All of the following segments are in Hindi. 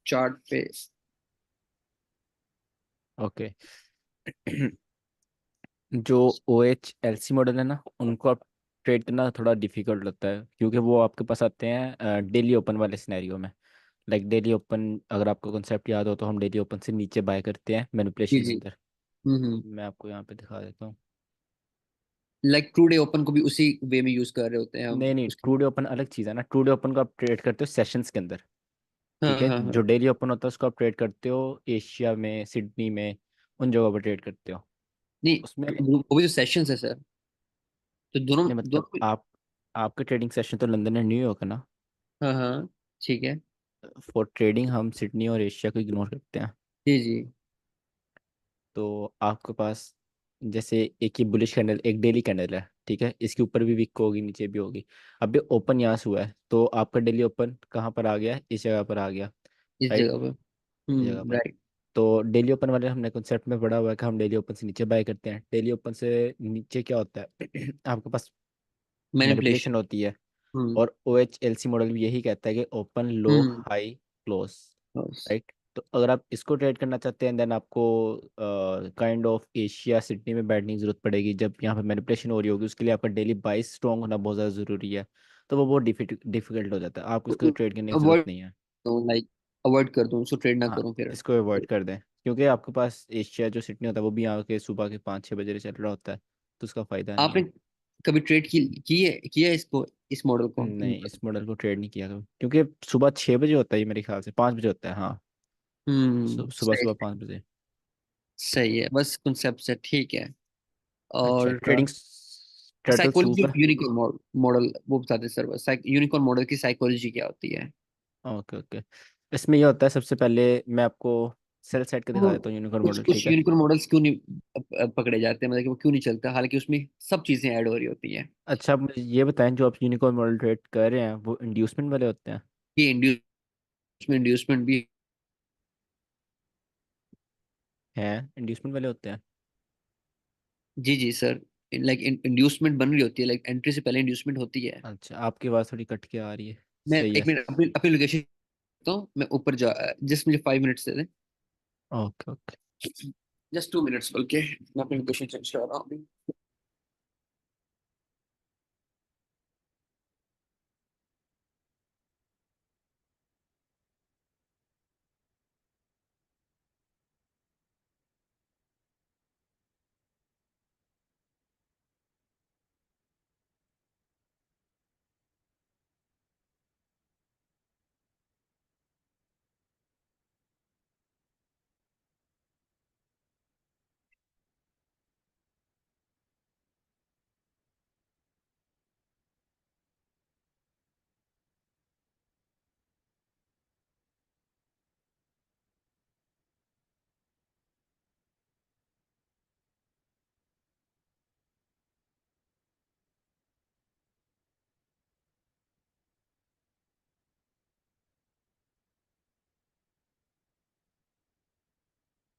चार्ट पे। ओके। जो O H L C model है ना, उनको आप ट्रेड करना थोड़ा डिफिकल्ट लगता है, क्योंकि वो आपके पास आते हैं डेली ओपन वाले सिनेरियो में। लाइक डेली ओपन, अगर आपको कॉन्सेप्ट याद हो तो हम डेली ओपन से नीचे बाय करते हैं जी मैनिपुलेशन के जी। अंदर। हम्म। मैं आपको यहाँ पे दिखा देता हूँ। लाइक ट्रू डे ओपन को भी उसी वे में यूज कर रहे होते हैं हम नहीं नहीं, उसके। ट्रू डे ओपन अलग चीज़ है ना। ट्रू डे ओपन को आप ट्रेड करते हो सेशंस के अंदर। हाँ ठीक है, हाँ जो हाँ। डेली ओपन होता है उसको आप ट्रेड करते हो एशिया में, सिडनी में, उन जगहों पर ट्रेड करते हो उसमें। नहीं वो भी तो सेशंस है सर। तो दोनों नहीं मतलब दोनों। आप, आपके ट्रेडिंग सेशन तो लंदन और न्यूयॉर्क है ना। हाँ हाँ। ठीक है। फॉर ट्रेडिंग हम सिडनी और एशिया को इग्नोर करते हैं। जी जी। तो आपके पास जैसे एक ही बुलिश कैंडल, एक डेली कैंडल है, ठीक है, इसके ऊपर भी वीक होगी, नीचे भी होगी। अब ये ओपन यहाँ से हुआ है, तो आपका डेली ओपन कहाँ पर आ गया है? इस जगह पर आ गया। इस राइट, जगह पे। इस जगह पर। राइट। तो डेली ओपन वाले हमने कॉन्सेप्ट में पढ़ा हुआ है कि हम डेली ओपन से नीचे बाय करते हैं। डेली ओपन से नीचे क्या होता है? आपके पास मैनिपुलेशन। मैनिपुलेशन होती है। हम्म और O H L C model भी यही कहता है कि open low hmm. High close. बस। राइट। तो अगर आप इसको ट्रेड करना चाहते हैं, देन आपको काइंड ऑफ एशिया सिडनी में बैठने की जरूरत पड़ेगी। जब यहाँ पे मैनिपुलेशन हो रही होगी, उसके लिए आपका डेली बाइस स्ट्रॉन्ग होना बहुत ज़्यादा ज़रूरी है। तो वो बहुत डिफिकल्ट हो जाता है, आपको इसको ट्रेड करने की जरूरत अवॉइड नहीं है। दूँ, लाइक अवॉइड कर दूँ, उसको ट्रेड ना हाँ, करूँ फिर। इसको अवॉइड कर दें, क्योंकि आपके पास एशिया जो सिडनी होता है वो भी यहाँ के सुबह के 5-6 बजे चल रहा होता है, तो उसका फ़ायदा नहीं आपने है। कभी ट्रेड किया है इसको, इस मॉडल को? नहीं, इस मॉडल को ट्रेड नहीं किया कभी, क्योंकि सुबह 6 बजे होता है ये, मेरे ख्याल से 5 बजे होता है, हाँ। सुबह सही सुबह है। 5 बजे। सही है, बस कॉन्सेप्ट से ठीक है। अच्छा, और ट्रेडिंग स्ट्रेटल साइकोलॉजी सूप ऑफ है। यूनिकॉर्न मॉडल वो बताते सर, बस यूनिकॉर्न मॉडल की साइकोलॉजी क्या होती है? Okay okay. इसमें ये होता है, सबसे पहले मैं आपको सेल सेट के वो दिखा देता हूँ यूनिकॉर्न कुछ मॉडल, कुछ ठीक है। यूनिकॉर्न मॉडल्स क्यों नहीं पकड़े जाते हैं, मतलब कि वो क्यों नहीं चलता, हालांकि उसमें सब चीजें ऐड हो रही होती हैं। अच्छा, आप मुझे ये बताएं, जो आप यूनिकॉर्न मॉडल ट्रेड कर रहे हैं वो इंड्यूसमेंट वाले होते हैं? ये इंड्यूसमेंट भी। हैं, इंड्यूसमेंट वाले होते हैं। जी जी सर। लाइक इंड्यूसमेंट बन रही होती है, लाइक एंट्री से पहले इंड्यूसमेंट होती है। अच्छा, आपकी आवाज़ थोड़ी कट के आ रही है। मैं सही है। एक मिनट अपनी अपनी लोकेशन तो मैं ऊपर जा, जस्ट मुझे 5 मिनट्स दे दें। Okay okay. जस्ट 2 मिनट्स, बल्कि मैं अपनी लोकेशन चेंज कर रहा हूँ अभी।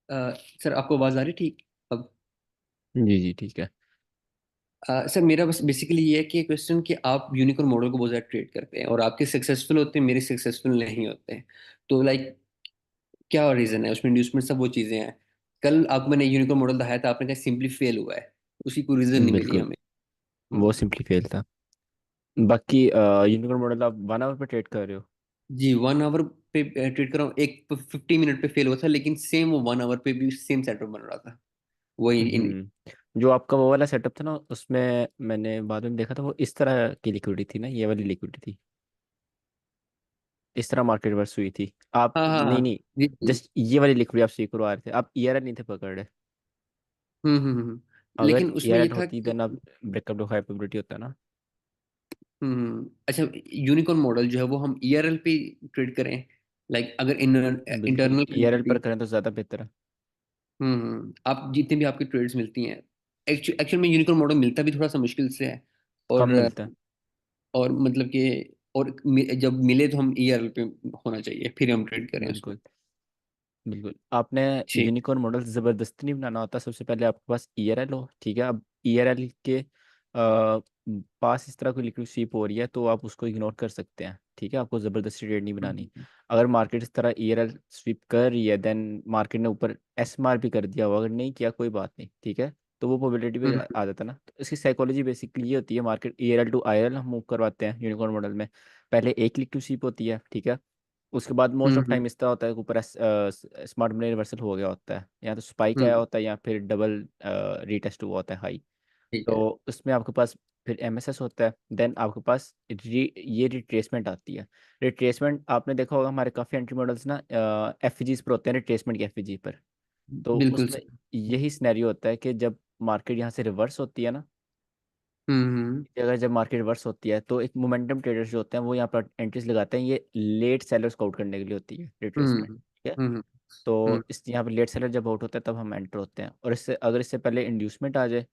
सर आपको आवाज आ रही ठीक अब? जी जी ठीक है। सर मेरा बस बेसिकली ये है कि क्वेश्चन कि आप यूनिकॉर्न मॉडल को बहुत ज़्यादा ट्रेड करते हैं और आपके सक्सेसफुल होते हैं, मेरे सक्सेसफुल नहीं होते हैं। तो लाइक क्या रीज़न है उसमें? इंड्यूसमेंट सब वो चीज़ें हैं। कल आपको मैंने यूनिकॉर्न मॉडल दिखाया था, आपने कहा सिंपली फेल हुआ है। उसकी कोई रीज़न नहीं मिली बिल्कुल, हमें। वो हम्म। सिंपली फेल था। बाकी यूनिकॉर्न मॉडल आप 1 आवर पे ट्रेड कर रहे हो? जी 1 आवर पे ट्रेड कर रहा हूँ, एक 50 मिनट पे फेल हुआ था, लेकिन सेम वो 1 आवर पे भी सेम सेटअप बन रहा था। वही इन। जो आपका वो वाला सेटअप था ना, उसमें मैंने बाद में देखा था, वो इस तरह की लिक्विडिटी थी ना, ये वाली लिक्विडिटी थी, इस तरह मार्केट वर्स हुई थी। आप हाँ हाँ नहीं हाँ। नहीं, जी जी। जस्ट ये वाली लिक्विडिटी आप स्वीकार आ रहे थे, आप ईआरएल नहीं थे पकड़ रहे। अगर लेकिन उसमें ये ईआरएल था होती कि देन आप ब्रेकअप लो हाई प्रोबेबिलिटी होता ना। अच्छा, यूनिकॉर्न मॉडल जो है वो हम ईआरएल पे ट्रेड करें, लाइक अगर बिल्कुल, इंटरनल ईआरएल पर कंडीशन। करें तो ज़्यादा बेहतर है। आप जितने भी आपकी ट्रेड्स मिलती हैं, एक्चुअल में यूनिकॉर्न मॉडल मिलता भी थोड़ा सा मुश्किल से है। कम और मिलता है। और मतलब कि और जब मिले तो हम ईआरएल पे होना चाहिए, फिर हम ट्रेड करें उसको। बिल्कुल बिल्कुल। आपने जी। यूनिकॉर्न मॉडल ज़बरदस्ती नहीं बनाना होता, सबसे पहले आपके पास ईआरएल हो, ठीक है। अब ईआरएल के पास इस तरह कोई लिक्विड स्वीप हो रही है तो आप उसको इग्नोर कर सकते हैं, ठीक है, आपको ज़बरदस्ती ट्रेड नहीं बनानी। हम्म अगर मार्केट इस तरह ईआरएल स्वीप कर रही है, देन मार्केट ने ऊपर एसएमआर भी कर दिया हो, अगर नहीं किया कोई बात नहीं, ठीक है, तो वो प्रोबेबिलिटी भी हम्म आ जाता है ना। तो इसकी साइकोलॉजी बेसिकली ये होती है, मार्केट ईआरएल टू आईआरएल हम मूव करवाते हैं यूनिकॉर्न मॉडल में। पहले एक लिक्विड स्वीप होती है, ठीक है, उसके बाद मोस्ट ऑफ हम्म टाइम इस तरह होता है कि ऊपर स्मार्ट मनी रिवर्सल हो गया होता है, या तो स्पाइक आया हम्म, होता है या फिर डबल रीटेस्ट हुआ होता है हाई। ठीक तो है। उसमें आपके पास फिर एमएसएस होता है, देन आपके पास ये रिट्रेसमेंट आती है। रिट्रेसमेंट आपने देखा होगा हमारे काफ़ी एंट्री मॉडल्स ना एफजीज पर होते हैं, रिट्रेसमेंट के एफजी पर। तो बिल्कुल उसमें सर। यही सिनेरियो होता है कि जब मार्केट यहाँ से रिवर्स होती है ना, हम्म। अगर जब मार्केट रिवर्स होती है तो एक मोमेंटम ट्रेडर्स जो होते हैं वो यहाँ पर एंट्रीज लगाते हैं, ये लेट सेलर्स को आउट करने के लिए होती है रिट्रेसमेंट, हम्म ठीक है। हम्म तो हम्म इस यहाँ पर लेट सेलर जब आउट होता है तब हम एंटर होते हैं, और इससे अगर इससे पहले इंड्यूसमेंट आ जाए,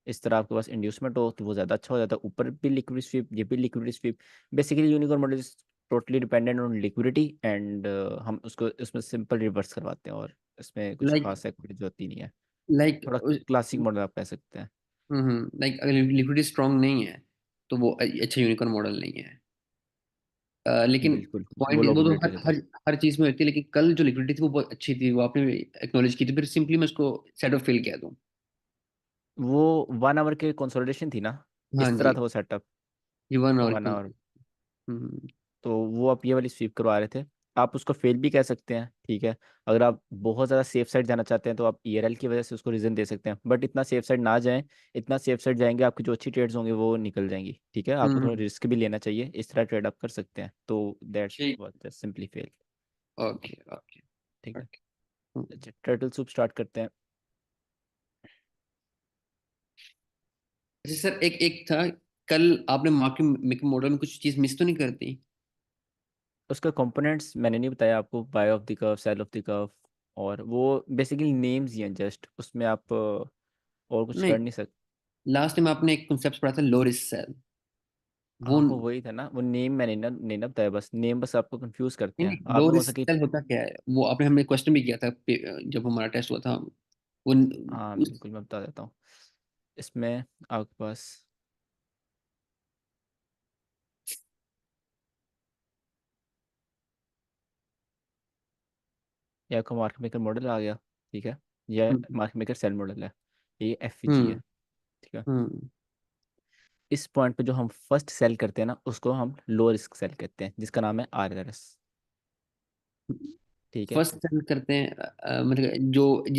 इस तरह आपके पास इंड्यूसमेंट हो तो वो ज़्यादा अच्छा हो जाता है, ऊपर भी लिक्विड स्वीप, ये भी liquid sweep. Basically unicorn model is totally dependent on liquidity, and हम उसको उसमें सिंपल रिवर्स करवाते हैं, और इसमें कुछ लाइक खास एक्टिविटी होती नहीं है। लाइक थोड़ा क्लासिक मॉडल आप कह सकते हैं। लाइक अगर लिक्विडिटी स्ट्रांग नहीं है तो वो अच्छा यूनिकॉर्न मॉडल नहीं है। लेकिन बिल्कुल, वो पॉइंट लो वो तो प्रोबेबिलिटी हर देता है। हर हर चीज में होती है, लेकिन कल जो लिक्विडिटी थी वो बहुत अच्छी थी, वो आपने एक्नॉलेज की थी, फिर सिंपली मैं उसको सेट ऑफ फेल कह दूं। वो 1 आवर के कंसोलिडेशन थी ना, हाँ इस तरह जी। था वो सेटअप। जी, 1 आवर 1 आवर, हम्म तो वो आप ये वाली स्वीप करवा रहे थे, आप उसको फेल भी कह सकते हैं, ठीक है। अगर आप बहुत ज़्यादा सेफ साइड जाना चाहते हैं तो आप ईआरएल की वजह से उसको रीज़न दे सकते हैं, बट इतना सेफ साइड ना जाएं। इतना सेफ साइड जाएंगे आपकी जो अच्छी ट्रेड्स होंगे वो निकल जाएंगी, ठीक है, आपको थोड़ा हम्म रिस्क भी लेना चाहिए, इस तरह ट्रेड आप कर सकते हैं, तो दैट्स ठीक। What simply fail, okay okay ठीक है। ओके। हम्म। अच्छा, टर्टल सूप स्टार्ट करते हैं। अच्छा सर, एक एक था, कल आपने मार्केट मेकिंग मॉडल में कुछ चीज मिस तो नहीं करती? उसका कंपोनेंट्स मैंने नहीं बताया आपको, buy of the curve, sell of the curve, और वो बेसिकली नेम्स ही हैं जस्ट, उसमें आप और कुछ नहीं, कर नहीं सकते। लास्ट टाइम आपने एक कॉन्सेप्ट पढ़ा था, लो रिस्क सेल। वो हाँ वो नहीं वही था ना, वो नेम मैंने नहीं ना बताया, बस नेम बस आपको कंफ्यूज करते नहीं, हैं, लो आपने कौन सा रिस्क कि। सेल होता क्या है वो आपने हमें क्वेश्चन भी किया था जब हमारा टेस्ट हुआ था। वो हाँ उस बिल्कुल, मैं बता देता हूँ। इसमें आपके पास ये आपका मार्केट मेकर मॉडल आ गया, ठीक है, यह हम्म मार्केट मेकर सेल मॉडल है, ये एफ जी है, हम्म ठीक है। हम्म इस पॉइंट पे जो हम फर्स्ट सेल करते हैं ना उसको हम लो रिस्क सेल कहते हैं, जिसका नाम है आर एल एस, ठीक है। फर्स्ट सेल करते हैं, मतलब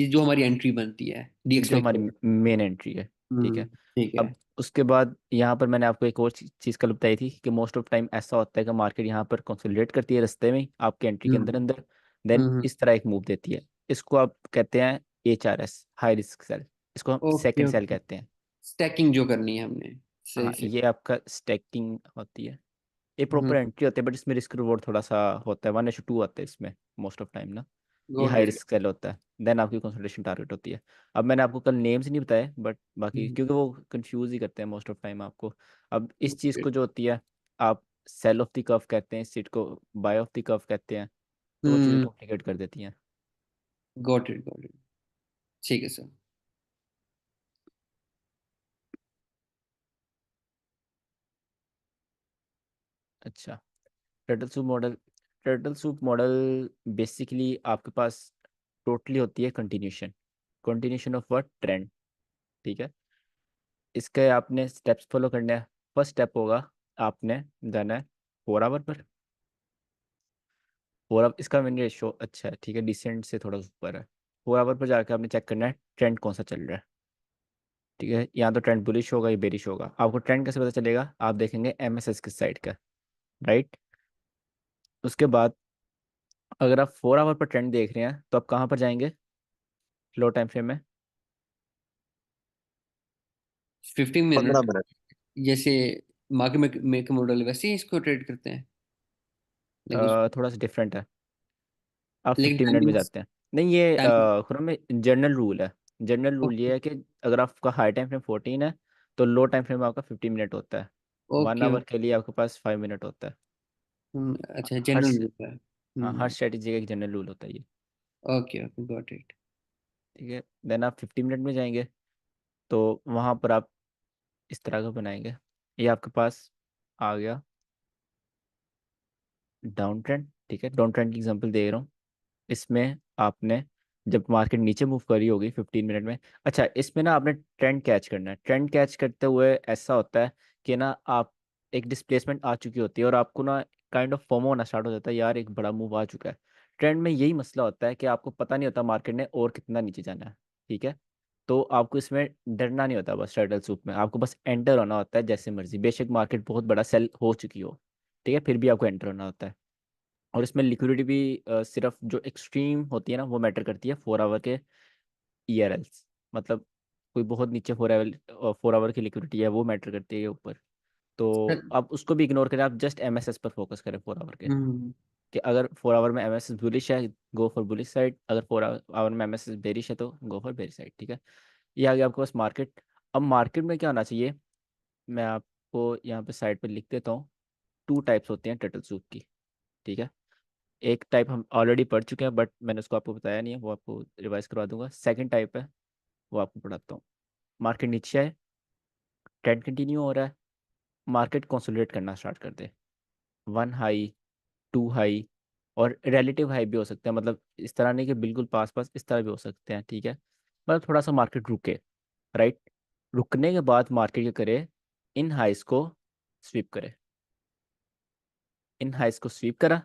जो हमारी एंट्री बनती है जो DXY हमारी कोड। मेन एंट्री है, ठीक है। ठीक है। अब उसके बाद यहाँ पर मैंने आपको एक और चीज़ कल बताई थी कि मोस्ट ऑफ टाइम ऐसा होता है कि मार्केट यहाँ पर कंसोलिडेट करती है रास्ते में ही, आपके एंट्री के अंदर हम्म अंदर, देन हम्म इस तरह एक मूव देती है। इसको आप कहते हैं HRS, हाई रिस्क सेल, इसको हम ओके सेकंड सेल ओके। कहते हैं। स्टैकिंग जो करनी है हमने। सही हाँ सही। ये आपका स्टैकिंग होती है, ये प्रॉपर हम्म एंट्री होती है, बट इसमें रिस्क रिवॉर्ड थोड़ा सा होता है, 1:2 आता है इसमें मोस्ट ऑफ टाइम ना। ये got high it. Risk sell होता है, देन आपकी कंसोलिडेशन टारगेट होती है। अब मैंने आपको कल नेम्स नहीं बताए, बट बाकी क्योंकि वो कंफ्यूज ही करते हैं मोस्ट ऑफ टाइम आपको। अब इस चीज़ को जो होती है, आप सेल ऑफ द कर्व कहते हैं, इस सीट को बाय ऑफ द कर्व कहते हैं, तो वो चीज़ें हम्म कॉम्प्लिकेट कर देती हैं। Got it. ठीक है सर। अच्छा, turtle soup model, turtle soup model basically आपके पास टोटली होती है continuation, continuation of what, trend, ठीक है। इसके आपने स्टेप्स फॉलो करने हैं। फर्स्ट स्टेप होगा, आपने जाना है 4 आवर पर, 4 आवर इसका मिन रेशो अच्छा है, ठीक है, डिसेंट से थोड़ा ऊपर है। 4 आवर पर जाकर आपने चेक करना है ट्रेंड कौन सा चल रहा है, ठीक है, या तो ट्रेंड बुलिश होगा या बेरिश होगा। आपको ट्रेंड कैसे पता चलेगा, आप देखेंगे MSS किस साइड का, राइट। उसके बाद अगर आप 4 आवर पर ट्रेंड देख रहे हैं तो आप कहाँ पर जाएंगे, लो टाइम फ्रेम में। 15 मिनट। 15 मिनट। जैसे मार्केट मेक मॉडल वैसे ही इसको ट्रेड करते हैं, लेकिन उस थोड़ा सा डिफरेंट है, आप लेकिन 50 मिनट में टाइमिंग जाते हैं। नहीं ये टाइमिंग खुरम में जनरल रूल है, जनरल रूल ये ओके है कि अगर आपका हाई टाइम फ्रेम 14 है तो लो टाइम फ्रेम आपका 50 मिनट होता है, वन ओके। आवर के लिए आपके पास 5 मिनट होता है। अच्छा, हर जनरल स- रूल है। हाँ, हर स्ट्रेटेजी का एक जनरल रूल होता है ये, ओके ओके गॉट इट। ठीक है। देन आप 50 मिनट में जाएंगे तो वहाँ पर आप इस तरह का बनाएंगे ये आपके पास आ गया डाउन ट्रेंड। ठीक है, डाउन ट्रेंड की एग्जांपल दे रहा हूँ। इसमें आपने जब मार्केट नीचे मूव करी होगी 15 मिनट में, अच्छा इसमें ना आपने ट्रेंड कैच करना है। ट्रेंड कैच करते हुए ऐसा होता है कि ना आप, एक डिस्प्लेसमेंट आ चुकी होती है और आपको ना काइंड ऑफ फोमो होना स्टार्ट हो जाता है, यार एक बड़ा मूव आ चुका है। ट्रेंड में यही मसला होता है कि आपको पता नहीं होता मार्केट ने और कितना नीचे जाना है। ठीक है, तो आपको इसमें डरना नहीं होता, बस टर्टल सूप में आपको बस एंटर होना होता है जैसे मर्जी, बेशक मार्केट बहुत बड़ा सेल हो चुकी हो। ठीक है, फिर भी आपको एंटर होना होता है। और इसमें लिक्विडिटी भी सिर्फ जो एक्सट्रीम होती है ना वो मैटर करती है 4 आवर के ERLs, मतलब कोई बहुत नीचे 4 आवर की लिक्विडिटी है वो मैटर करती है ऊपर। सर। तो आप उसको भी इग्नोर करें, आप जस्ट MSS पर फोकस करें 4 आवर के, हम्म। कि अगर 4 आवर में MSS बुलिश है गो फॉर बुलिश साइड, अगर 4 आवर में MSS बेरिश है तो गो फॉर बेरिश साइड। ठीक है, ये आ गया आपके पास मार्केट। अब मार्केट में क्या होना चाहिए, मैं आपको यहाँ पे साइड पे लिख देता हूँ। 2 टाइप्स होती हैं टर्टल सूप की। ठीक है, एक टाइप हम ऑलरेडी पढ़ चुके हैं बट मैंने उसको आपको बताया नहीं है, वो आपको रिवाइज करवा दूंगा। सेकंड टाइप है, वो आपको पढ़ाता हूँ। मार्केट नीचे है, ट्रेंड कंटिन्यू हो रहा है, मार्केट कंसोलिडेट करना स्टार्ट कर दे। 1 हाई, 2 हाई, और रिलेटिव हाई भी हो सकते हैं, मतलब इस तरह नहीं कि बिल्कुल पास पास, इस तरह भी हो सकते हैं। ठीक है, मतलब थोड़ा सा मार्केट रुके, राइट। रुकने के बाद मार्केट क्या करे, इन हाइस को स्वीप करे। इन हाइस को स्वीप करा,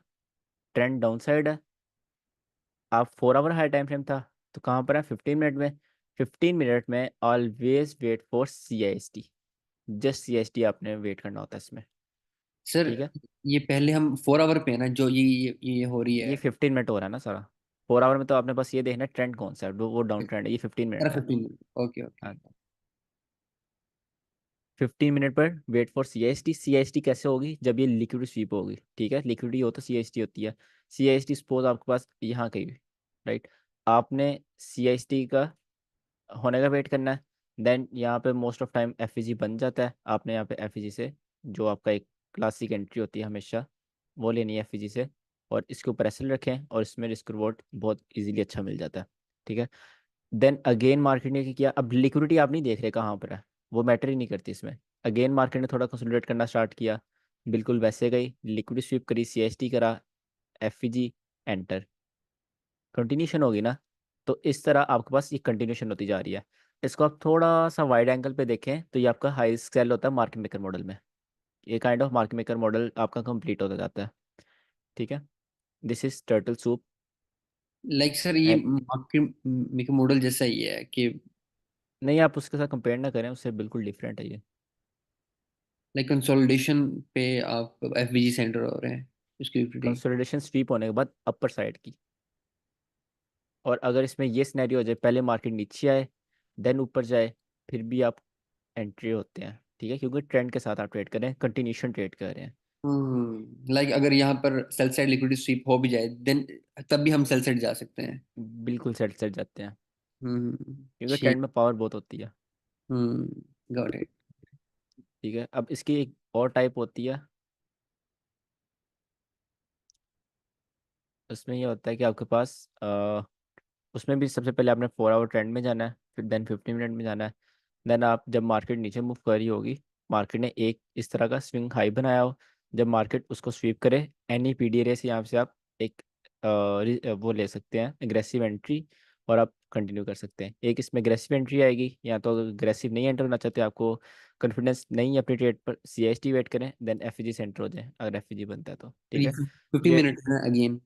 ट्रेंड डाउन साइड है। आप 4 आवर हाई टाइम फ्रेम था, तो कहाँ पर है, 15 मिनट में। 15 मिनट में always wait for CIST, just CIST आपने वेट करना होता है इसमें। सर, ठीक है, ये पहले हम 4 आवर पे है ना, जो ये हो रही ये है। 15 मिनट हो रहा है ना सारा। 4 आवर में तो आपने बस ये देखना है ट्रेंड कौन सा है, वो डाउन ट्रेंड है, ये 15 मिनट है। 15 मिनट, ओके ओके। हाँ, 15 मिनट पर वेट फॉर CIST कैसे होगी, जब ये लिक्विड स्वीप होगी। ठीक है, लिक्विडिटी हो तो CIST होती है। CIST सपोज आपके पास यहाँ कहीं, राइट, आपने CIST का होने का वेट करना है। देन यहाँ पे मोस्ट ऑफ टाइम FEG बन जाता है, आपने यहाँ पे FEG से, जो आपका एक क्लासिक एंट्री होती है हमेशा, वो लेनी है FEG से। और इसके ऊपर एसएल रखें और इसमें रिस्क रिवॉर्ड बहुत इजीली अच्छा मिल जाता है। ठीक है, देन अगेन मार्केट ने क्या किया, अब लिक्विडिटी आप नहीं देख रहे कहाँ पर है, वो मैटर ही नहीं करती इसमें। अगेन मार्केट ने थोड़ा कंसोलिडेट करना स्टार्ट किया, बिल्कुल वैसे गई, लिक्विडिटी स्वीप करी, CIST करा, FEG, एंटर, कंटिन्यूशन होगी ना। तो इस तरह आपके पास ये कंटिन्यूशन होती जा रही है। इसको आप थोड़ा सा वाइड एंगल पे देखें तो ये आपका हाई रिस्क सेल होता है मार्केट मेकर मॉडल में। ये kind of market maker model आपका कंप्लीट होता जाता है। ठीक है, this is turtle soup. Like sir, ये एंड मार्केट मेकर मॉडल जैसा ही है कि नहीं, आप उसके साथ कंपेयर ना करें, उससे बिल्कुल डिफरेंट है ये। लाइक कंसोलिडेशन पे आप एफबीजी सेंटर हो रहे हैं उसकी लिक्विडिटी। कंसोलिडेशन स्वीप होने के बाद अपर साइड की, और अगर इसमें ये सिनेरियो हो जाए पहले मार्केट नीचे आए देन ऊपर जाए, फिर भी आप एंट्री होते हैं। ठीक है, क्योंकि ट्रेंड के साथ आप ट्रेड कर रहे हैं, कंटिन्यूशन ट्रेड कर रहे हैं। लाइक अगर यहाँ पर सेल साइड लिक्विडिटी स्वीप हो भी जाए देन तब भी हम सेल साइड जा सकते हैं। बिल्कुल सेट सेट जाते हैं, क्योंकि ठीक। ट्रेंड में पावर बहुत होती है। Got it. ठीक है, अब इसकी एक और टाइप होती है। उसमें ये होता है कि आपके पास उसमें भी सबसे पहले आपने 4 आवर ट्रेंड में जाना है, फिर देन 15 मिनट में जाना है। देन आप जब मार्केट नीचे मूव कर रही होगी, मार्केट ने एक इस तरह का स्विंग हाई बनाया हो, जब मार्केट उसको स्वीप करे, एनी PDRA से यहाँ से आप एक वो ले सकते हैं एग्रेसिव एंट्री, और आप कंटिन्यू कर सकते हैं। एक इसमें एग्रेसिव एंट्री आएगी, या तो अगर एग्रेसिव नहीं एंटर होना चाहते, आपको कॉन्फिडेंस नहीं है अपनी ट्रेड पर, CIST वेट करें, देन FEG से एंटर हो जाए अगर FEG बनता है तो। ठीक ये है, 15 मिनट है अगेन।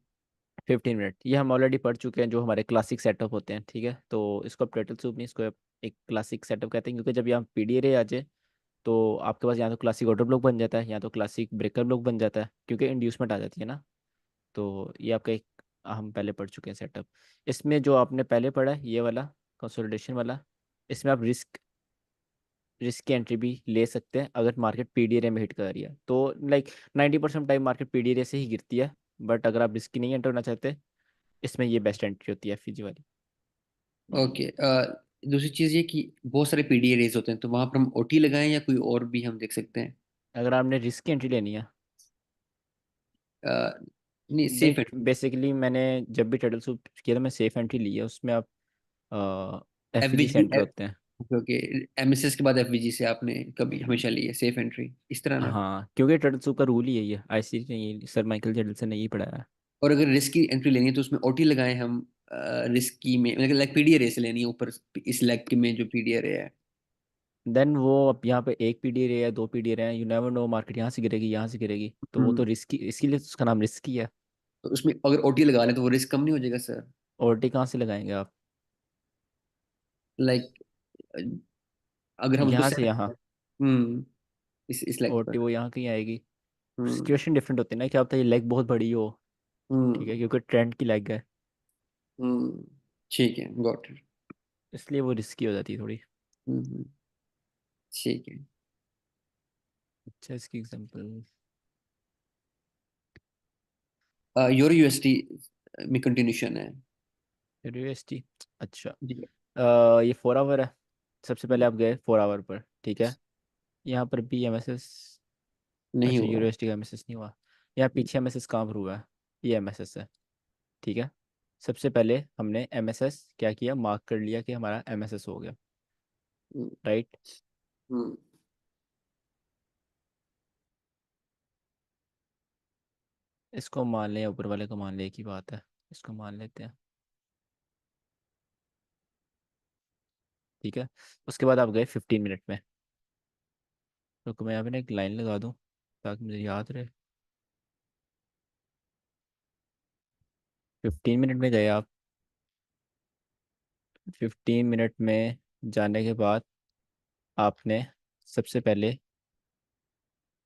15 मिनट ये हम ऑलरेडी पढ़ चुके हैं, जो हमारे क्लासिक सेटअप होते हैं। ठीक है, तो इसको आप टर्टल सूप नहीं, इसको आप एक क्लासिक सेटअप कहते हैं, क्योंकि जब यहाँ PDRA आ जाए तो आपके पास या तो क्लासिक ऑर्डर ब्लॉक बन जाता है, या तो क्लासिक ब्रेकर ब्लॉक बन जाता है, क्योंकि इंड्यूसमेंट आ जाती है ना। तो ये आपका एक, हम पहले पढ़ चुके हैं सेटअप। इसमें जो आपने पहले पढ़ा है ये वाला कंसोलिडेशन वाला, इसमें आप रिस्क की एंट्री भी ले सकते हैं अगर मार्केट PDRA में हिट कर रही है तो। लाइक 90% टाइम मार्केट PDRA से ही गिरती है, बट अगर आप रिस्क की नहीं एंटर होना चाहते, इसमें ये बेस्ट एंट्री होती है FEG वाली। ओके। दूसरी चीज ये कि बहुत सारे पीडीए रेज होते हैं, तो वहां पर हम ओटी लगाएं या कोई और भी हम देख सकते हैं। अगर आपने रिस्क की एंट्री लेनी है, अ, नहीं, नहीं, सेफ एंट्री। बेसिकली मैंने जब भी टर्टल सूप किया था मैं सेफ एंट्री ली है, उसमें आप FEG से एफबीजी एंटर होते हैं। ओके। एमएसएस के बाद एफवीजी से आपने कभी हमेशा ली है सेफ एंट्री इस तरह ना? हाँ, क्योंकि टर्टल सूप का रूल ही यही है, आईसीसी ने ये सर माइकल जेडलसन ने यही पढ़ाया। और अगर रिस्क की एंट्री लेनी है तो उसमें ओटी लगाए हम, रिस्क की में मतलब लाइक पीडीआर से लेनी है ऊपर, इस लेग के में जो पीडीआर है। देन वो अब यहाँ पे एक पीडी रे है, दो पीडी रे है, यू नेवर नो, मार्केट यहाँ से गिरेगी, यहाँ से गिरेगी, तो वो हम्म। तो रिस्की, इसके लिए तो उसका नाम रिस्की है। तो उसमें अगर ओटी लगा लें तो वो रिस्क कम नहीं हो जाएगा सर? ओटी कहाँ से लगाएंगे आप? लाइक अगर हम उसको यहाँ से सेट, यहाँ। हम्म, इस लेग ओटी पर। वो यहाँ कहीं आएगी। हम्म। सिचुएशन डिफरेंट होती है ना, क्या होता है ये लेग बहुत बड़ी हो, ठीक हम्म। है, क्योंकि ट्रेंड की लेग है, हम्म। ठीक है, गॉट इट। इसलिए वो रिस्की हो जाती है थोड़ी। हम्म। ठीक है। अच्छा, इसकी एग्जांपल। यूरो यूएसडी में कंटिन्यूशन है। यूएसटी। अच्छा। जी। ये 4 आवर है। सबसे पहले आप गए 4 आवर पर, ठीक है। यहाँ पर भी एमएसएस। नहीं अच्छा, हुआ। यूनिवर्सिटी का एमएसएस नहीं हुआ। यहाँ पीछे एमएसएस कहाँ पर हुआ है? ये एमएसएस है, ठीक है। सबसे पहले हमने एमएसएस क्या किया, मार्क कर लिया कि हमारा एमएसएस हो गया, हम्म। राइट। हम्म। इसको मान लें, ऊपर वाले को मान ले, एक ही बात है, इसको मान लेते हैं, ठीक है। उसके बाद आप गए 15 मिनट में। तो मैं यहाँ पे ना एक लाइन लगा दूँ ताकि मुझे याद रहे। 15 मिनट में गए आप। 15 मिनट में जाने के बाद आपने सबसे पहले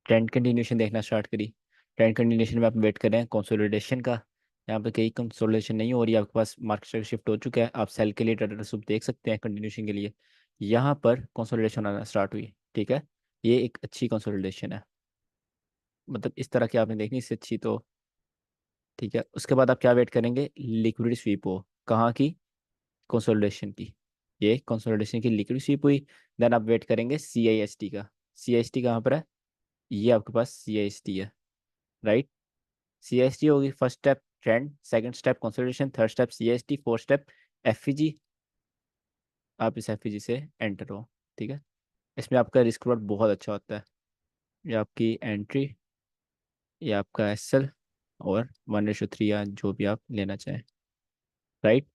ट्रेंड कंटिन्यूशन देखना स्टार्ट करी। ट्रेंड कंटिन्यूशन में आप वेट कर रहे हैं कंसोलिडेशन का। यहाँ पे कहीं कंसोलिडेशन नहीं हो रही है, आपके पास मार्केट शेयर शिफ्ट हो चुका है, आप सेल के लिए ट्रेडर सूप देख सकते हैं कंटिन्यूशन के लिए। यहाँ पर कंसोलिडेशन आना स्टार्ट हुई, ठीक है। ये एक अच्छी कंसोलिडेशन है, मतलब इस तरह की आपने देखनी, इससे अच्छी तो, ठीक है। उसके बाद आप क्या वेट करेंगे, लिक्विडिटी स्वीप हो, कहाँ की? कंसोलिडेशन की। ये कंसोलिडेशन की लिक्विड स्वीप हुई। देन आप वेट करेंगे सी आई एस टी का। सी आई एस टी कहाँ पर है? ये आपके पास सी आई एस टी है, राइट। सी एस टी होगी first step trend, second step consolidation, third step C S T, fourth step F G. आप इस एफ जी से एंटर हो, ठीक है। इसमें आपका रिस्क रॉट बहुत अच्छा होता है। ये आपकी एंट्री, ये आपका एस एल, और 1:3 या जो भी आप लेना चाहें, राइट।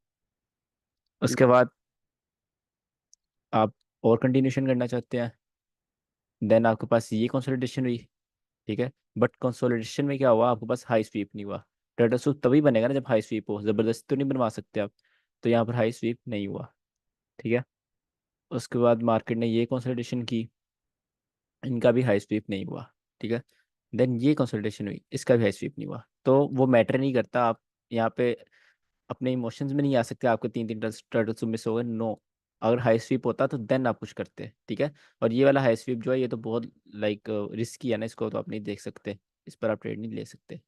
उसके बाद आप और कंटिन्यूशन करना चाहते हैं, देन आपके पास ये कंसोलिडेशन हुई, ठीक है। बट कंसोलिडेशन में क्या हुआ, आपके पास हाई स्वीप नहीं हुआ। ट्रेडर सूप तभी बनेगा ना जब हाई स्वीप हो, ज़बरदस्ती तो नहीं बनवा सकते आप। तो यहाँ पर हाई स्वीप नहीं हुआ, ठीक है। उसके बाद मार्केट ने ये कंसोलिडेशन की, इनका भी हाई स्वीप नहीं हुआ, ठीक है। देन ये कंसोलिडेशन हुई, इसका भी हाई स्वीप नहीं हुआ, तो वो मैटर नहीं करता। आप यहाँ पे अपने इमोशंस में नहीं आ सकते, आपके तीन तीन टर्टल सूप मिस हो गए, नो। अगर हाई स्वीप होता तो देन आप कुछ करते, ठीक है। और ये वाला हाई स्वीप जो है, ये तो बहुत लाइक रिस्की है ना, इसको तो आप नहीं देख सकते, इस पर आप ट्रेड नहीं ले सकते।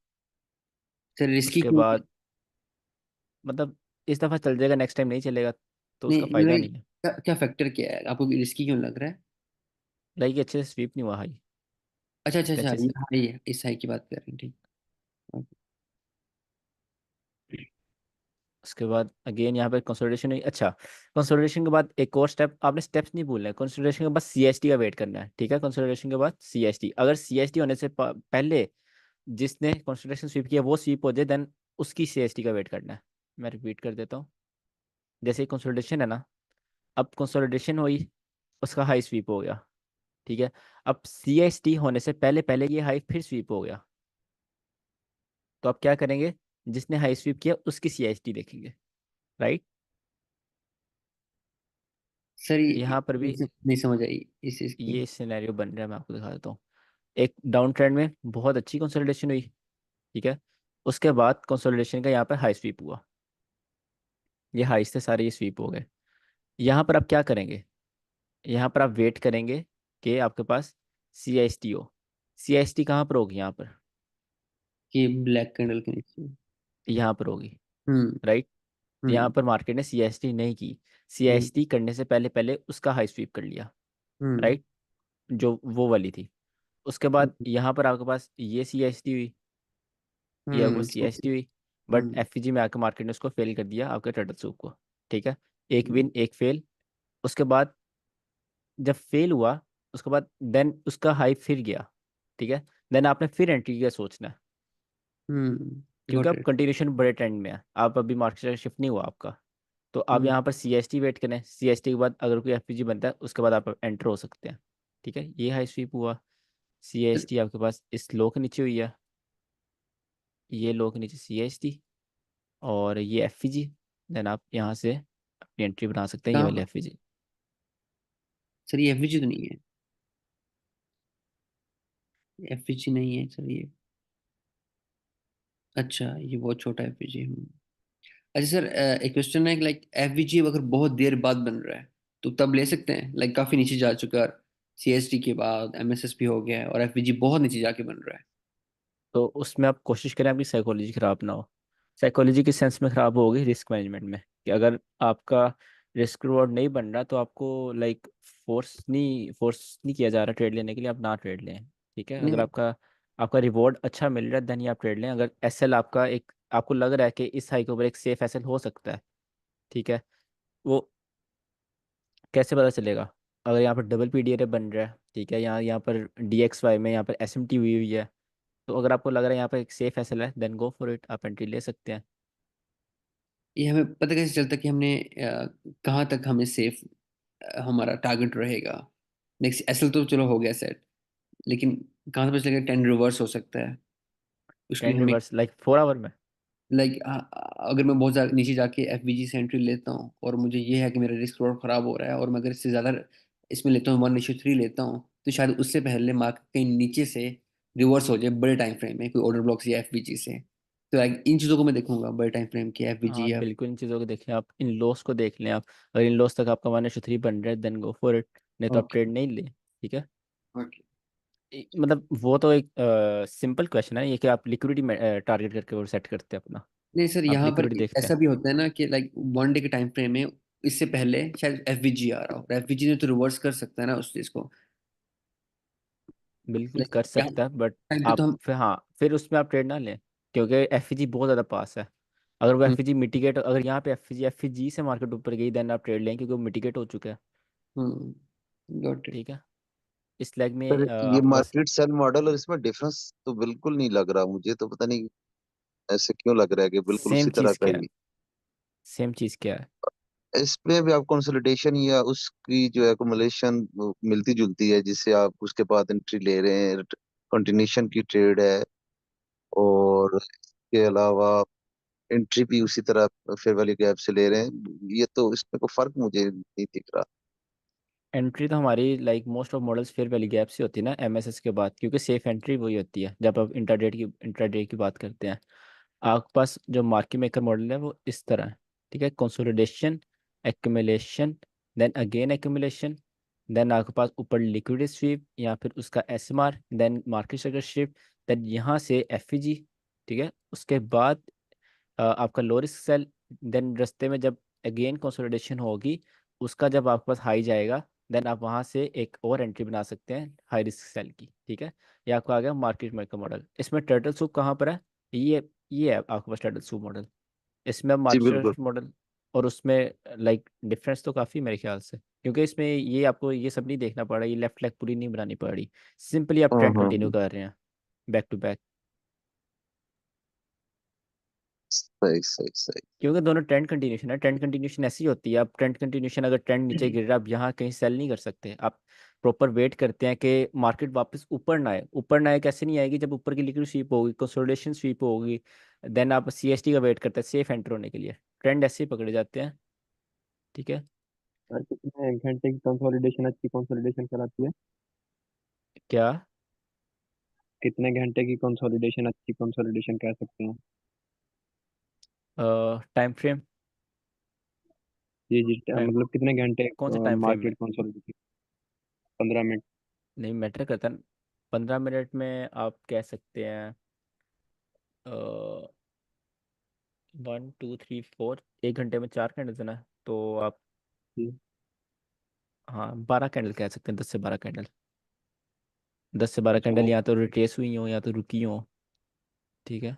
सर रिस्की उसके क्यों है? बाद मतलब इस दफ़ा चल जाएगा, नेक्स्ट टाइम नहीं चलेगा, तो उसका नहीं फ़ायदा लाइक नहीं है। क्या क्या फैक्टर क्या है आपको रिस्की क्यों लग रहा है? लाइक ये अच्छे से स्वीप नहीं हुआ हाई, अच्छा अच्छा ये अच्छा, अच्छे ये से। हाँ, ये इस साइड की बात कर रहे हैं, ठीक। उसके बाद अगेन यहाँ पे कंसोलिडेशन हुई, अच्छा। कंसोलिडेशन के बाद एक और स्टेप, आपने स्टेप्स नहीं भूलना है। कंसोलिडेशन के बाद सी एस टी का वेट करना है, ठीक है। कंसोलिडेशन के बाद सी एस टी, अगर सी एस टी होने से पहले जिसने कंसोलिडेशन स्वीप किया वो स्वीप हो जाए, देन उसकी सी एस टी का वेट करना है। मैं रिपीट कर देता हूँ, जैसे कंसोलिडेशन है ना, अब कंसोलिडेशन हुई, उसका हाई स्वीप हो गया, ठीक है। अब सी एस टी होने से पहले पहले ये हाई फिर स्वीप हो गया, तो आप क्या करेंगे, जिसने हाई स्वीप किया उसकी सी एस टी देखेंगे, राइट। सर यहाँ पर भी नहीं समझ आई इस चीज की। ये सिनेरियो बन रहा है, मैं आपको दिखा देता हूँ। एक डाउन ट्रेंड में बहुत अच्छी कंसोलिडेशन हुई, ठीक है। उसके बाद कंसोलिडेशन का यहाँ पर हाई स्वीप हुआ, ये हाई से सारे ये स्वीप हो गए। यहाँ पर आप क्या करेंगे, यहाँ पर आप वेट करेंगे कि आपके पास सी एस टी हो। सी एस टी कहाँ पर होगी, यहाँ पर, कि ब्लैक कैंडल के नीचे। यहाँ पर होगी, हम्म। राइट। यहाँ हम्म। पर मार्केट ने सी एस टी नहीं की, सी हम्म। एस टी करने से पहले पहले उसका हाई स्वीप कर लिया, हम्म। राइट, जो वो वाली थी। उसके बाद यहाँ पर आपके पास ये सी एस टी हुई, ये आपके हम्म। पास सी एस टी हुई। But hmm. एफ जी में आकर मार्केट ने उसको फेल कर दिया, आपके टर्टल सूप को, ठीक है। एक हम्म। विन एक फेल। उसके बाद जब फेल हुआ उसके बाद देन उसका हाई फिर गया, ठीक है, देन आपने फिर एंट्री का सोचना है, क्योंकि गॉट आप इट। कंटिन्यूशन बड़े ट्रेंड में है, आप अभी मार्केट शिफ्ट नहीं हुआ आपका। तो आप हम्म। यहाँ पर सी एस टी वेट करें, सी एस टी के बाद अगर कोई एफ पी जी बनता है उसके बाद आप एंटर हो सकते हैं। ठीक है, ये हाई स्वीप हुआ। सी एस टी आपके पास इस लो के नीचे हुई है, ये लो के नीचे सी एस टी, और ये एफ पी जी। देन आप यहाँ से अपनी एंट्री बना सकते हैं, ये कहाँ वाले पर? F P G. सर ये एफवीजी तो नहीं है, एफवीजी नहीं है सर ये। अच्छा ये बहुत छोटा एफवीजी। अच्छा सर, एक क्वेश्चन है, लाइक एफवीजी अगर बहुत देर बाद बन रहा है तो तब ले सकते हैं? लाइक काफी नीचे जा चुका है, सीएसटी के बाद एमएसएसपी हो गया है और एफवीजी बहुत नीचे जाके बन रहा है। तो उसमें आप कोशिश करें आपकी साइकोलॉजी खराब ना हो। साइकोलॉजी के सेंस में खराब होगी रिस्क मैनेजमेंट में, कि अगर आपका रिस्क रिवॉर्ड नहीं बन रहा तो आपको लाइक फोर्स नहीं किया जा रहा ट्रेड लेने के लिए, आप ना ट्रेड लें। ठीक है, अगर नहीं आपका आपका रिवॉर्ड अच्छा मिल रहा है देन ही आप ट्रेड लें। अगर एसएल आपका एक, आपको लग रहा है कि इस हाई के ऊपर एक सेफ एसएल हो सकता है, ठीक है, वो कैसे पता चलेगा? अगर यहाँ पर डबल पीडीआर बन रहा है, ठीक है, यहाँ पर डीएक्सवाई में यहाँ पर एसएमटी हुई हुई है, तो अगर आपको लग रहा है यहाँ पर एक सेफ एसएल है देन गो फॉर इट, आप एंट्री ले सकते हैं। ये हमें पता कैसे चलता कि हमने कहाँ तक हमें सेफ हमारा टारगेट रहेगा? नेक्स्ट एसएल तो चलो हो गया सेट, लेकिन कहाँ से पता चलेगा ट्रेंड रिवर्स हो सकता है? उसके लिए ट्रेंड हमें रिवर्स लाइक 4 आवर में? लाइक अगर मैं बहुत ज़्यादा नीचे जाके एफवीजी से एंट्री लेता हूँ और मुझे ये है कि मेरा रिस्क थोड़ा खराब हो रहा है, और मैं अगर इससे ज़्यादा इसमें लेता हूँ, 1:3 लेता हूँ, तो शायद उससे पहले मार्केट कहीं नीचे से रिवर्स हो जाए बड़े टाइम फ्रेम में, कोई ऑर्डर ब्लॉक या एफवीजी से। तो लाइक इन चीज़ों को मैं देखूंगा, बड़े टाइम फ्रेम के हाँ एफवीजी या। बिल्कुल, इन चीज़ों को देखें, आप इन लॉस को देख लें। आप अगर इन लॉस तक आपका 1:3 बन रहा है देन गो फॉर इट, नहीं तो आप ओके। ट्रेड नहीं ले। ठीक है, ओके। मतलब वो तो एक सिंपल क्वेश्चन है ये, कि आप लिक्विडिटी टारगेट करके वो सेट करते हैं अपना, नहीं सर, आप यहाँ पर लिक्विडिटी देखते ऐसा हैं। भी होता है ना कि लाइक 1 डे के टाइम फ्रेम में इससे पहले शायद एफवीजी आ रहा हो, एफवीजी ने तो रिवर्स कर सकता है ना उस चीज़ को। बिल्कुल लाइक कर क्या सकता है, बट टाइम पे तो आप हम। फिर, हाँ, फिर उसमें आप ट्रेड ना लें, क्योंकि एफ बहुत ज़्यादा पास है। अगर वो एफ मिटिगेट, अगर यहाँ पे एफ से मार्केट ऊपर गई देन आप ट्रेड लें, क्योंकि वो मिटिगेट हो चुका है। Got it. ठीक है, इस लेग पर में ये आपके पास मार्केट सेल मॉडल और इसमें डिफरेंस तो बिल्कुल नहीं लग रहा मुझे, तो पता नहीं ऐसे क्यों लग रहा है कि बिल्कुल सेम उसी तरह चीज़ का क्या है, ही सेम चीज़ क्या है? इसमें भी आप कंसोलिडेशन या उसकी जो एकुमुलेशन मिलती जुलती है, जिससे आप उसके बाद एंट्री ले रहे हैं, कंटिन्यूशन की ट्रेड है, और इसके अलावा एंट्री भी उसी तरह फेयर वैल्यू गैप से ले रहे हैं। ये तो इसमें कोई फर्क मुझे नहीं दिख रहा। एंट्री तो हमारी like most of models fair value gap से होती है ना एमएसएस के बाद, क्योंकि सेफ एंट्री वही होती है जब आप इंट्राडे की बात करते हैं। आपके पास जो मार्केट मेकर मॉडल है वो इस तरह है, ठीक है, consolidation, accumulation, then again accumulation, then आपके पास ऊपर लिक्विड स्वीप या फिर उसका SMR, then market share shift, then यहाँ से एफईजी। ठीक है, उसके बाद आपका लो रिस्क सेल, देन रास्ते में जब अगेन कंसोलिडेशन होगी, उसका जब आपके पास हाई जाएगा देन आप वहाँ से एक और एंट्री बना सकते हैं हाई रिस्क सेल की। ठीक है, ये आपका आ गया मार्केट मेकर मॉडल। इसमें टर्टल सूप कहाँ पर है? ये है आपके पास टर्टल सूप मॉडल। इसमें जी मार्केट बिल्कुल। मॉडल और उसमें लाइक डिफरेंस तो काफ़ी मेरे ख्याल से, क्योंकि इसमें ये आपको ये सब नहीं देखना पड़ रहा, ये लेफ्ट लेग पूरी नहीं बनानी पड़ रही, सिंपली आप हाँ ट्रेंड हाँ कंटिन्यू हाँ। कर रहे हैं बैक टू बैक। सही सही सही। क्योंकि दोनों ट्रेंड कंटिन्यूशन है, ट्रेंड कंटिन्यूशन ऐसी होती है, आप ट्रेंड कंटिन्यूशन अगर ट्रेंड नीचे गिर रहा है आप यहाँ कहीं सेल नहीं कर सकते, आप प्रॉपर वेट करते हैं कि मार्केट वापस ऊपर ना आए। ऊपर ना आए कैसे नहीं आएगी? जब ऊपर की लिक्विड स्वीप होगी, कंसोलिडेशन स्वीप होगी, देन आप सीएसटी का वेट करते हैं सेफ एंटर होने के लिए। ट्रेंड ऐसे ही पकड़े जाते हैं। ठीक है, सर कितने घंटे की कंसोलिडेशन अच्छी कंसोलिडेशन कराती है? क्या? कितने घंटे की कंसोलिडेशन अच्छी कंसोलिडेशन कह सकते हैं? टाइम फ्रेम, जी जी, टाइम, मतलब कितने घंटे कौन सा टाइम फ्रेम में? Market consolidation? 15 मिनट। नहीं मैटर करता। 15 मिनट में आप कह सकते हैं 1 2 3 4, 1 घंटे में 4 कैंडल देना है तो आप, जी। हाँ, 12 कैंडल कह सकते हैं, 10 से 12 कैंडल। 10 से 12 कैंडल अच्छा। या तो रिट्रेस हुई हो या तो रुकी हो। ठीक है,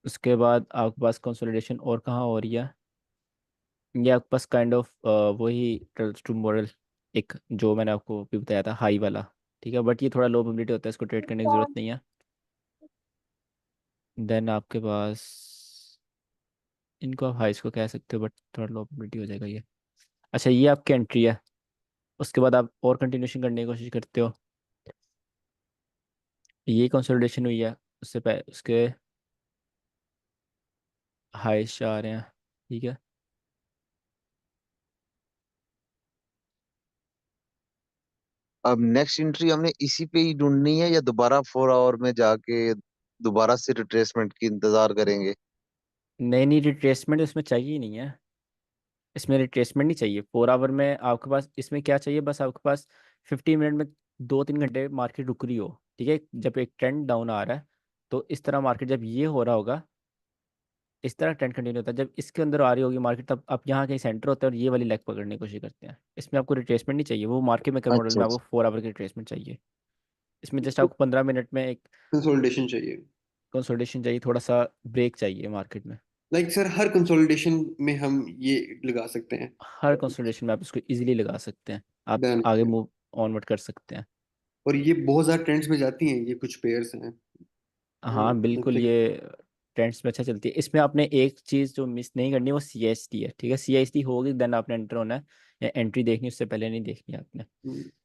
उसके बाद आपके पास कंसोलिडेशन और कहाँ हो रही है? ये आपके पास काइंड ऑफ वही टू मॉडल, एक जो मैंने आपको भी बताया था हाई वाला, ठीक है, बट ये थोड़ा लो प्रोबेबिलिटी होता है, इसको ट्रेड करने की ज़रूरत नहीं है। देन आपके पास, इनको आप हाइस को कह सकते हो बट थोड़ा लो प्रोबेबिलिटी हो जाएगा ये। अच्छा, ये आपकी एंट्री है, उसके बाद आप और कंटिन्यूशन करने की कोशिश करते हो, ये कंसोलिडेशन हुई है, उससे पहले उसके हाइस्ट आ रहे हैं, ठीक है। अब नेक्स्ट एंट्री हमने इसी पे ही ढूंढनी है या दोबारा 4 आवर में जाके दोबारा से रिट्रेसमेंट की इंतजार करेंगे? नई नई रिट्रेसमेंट इसमें चाहिए ही नहीं है, इसमें रिट्रेसमेंट नहीं चाहिए 4 आवर में। आपके पास इसमें क्या चाहिए, बस आपके पास 15 मिनट में 2-3 घंटे मार्केट रुक रही हो, ठीक है, जब एक ट्रेंड डाउन आ रहा है, तो इस तरह मार्केट जब ये हो रहा होगा, इस तरह ट्रेंड कंटिन्यू होता है, जब इसके अंदर आ रही होगी मार्केट, तब आप यहाँ कहीं सेंटर होते हैं और ये वाली लेग पकड़ने की कोशिश करते हैं। इसमें आपको रिट्रेसमेंट नहीं चाहिए, वो मार्केट मेकर मॉडल अच्छा में आपको अच्छा। 4 आवर की रिट्रेसमेंट चाहिए। इसमें जस्ट आपको 15 मिनट में एक कंसोलिडेशन चाहिए। कंसोलिडेशन चाहिए, थोड़ा सा ब्रेक चाहिए मार्केट में। लाइक सर हर कंसोलिडेशन में हम ये लगा सकते हैं। हर कंसोलिडेशन में आप इसको इजीली लगा सकते हैं, आप डन। आगे मूव ऑनवर्ड कर सकते हैं। और ये बहुत ज्यादा ट्रेंड्स में जाती हैं, ये कुछ पेयर्स हैं। हाँ आई बिल्कुल, थिंक। ये ट्रेंड्स में अच्छा चलती है। इसमें आपने एक चीज़ जो मिस नहीं करनी, वो सी एस टी है, ठीक है, सी एस टी होगी देन आपने एंटर होना है, या एंट्री देखनी उससे पहले नहीं देखनी आपने।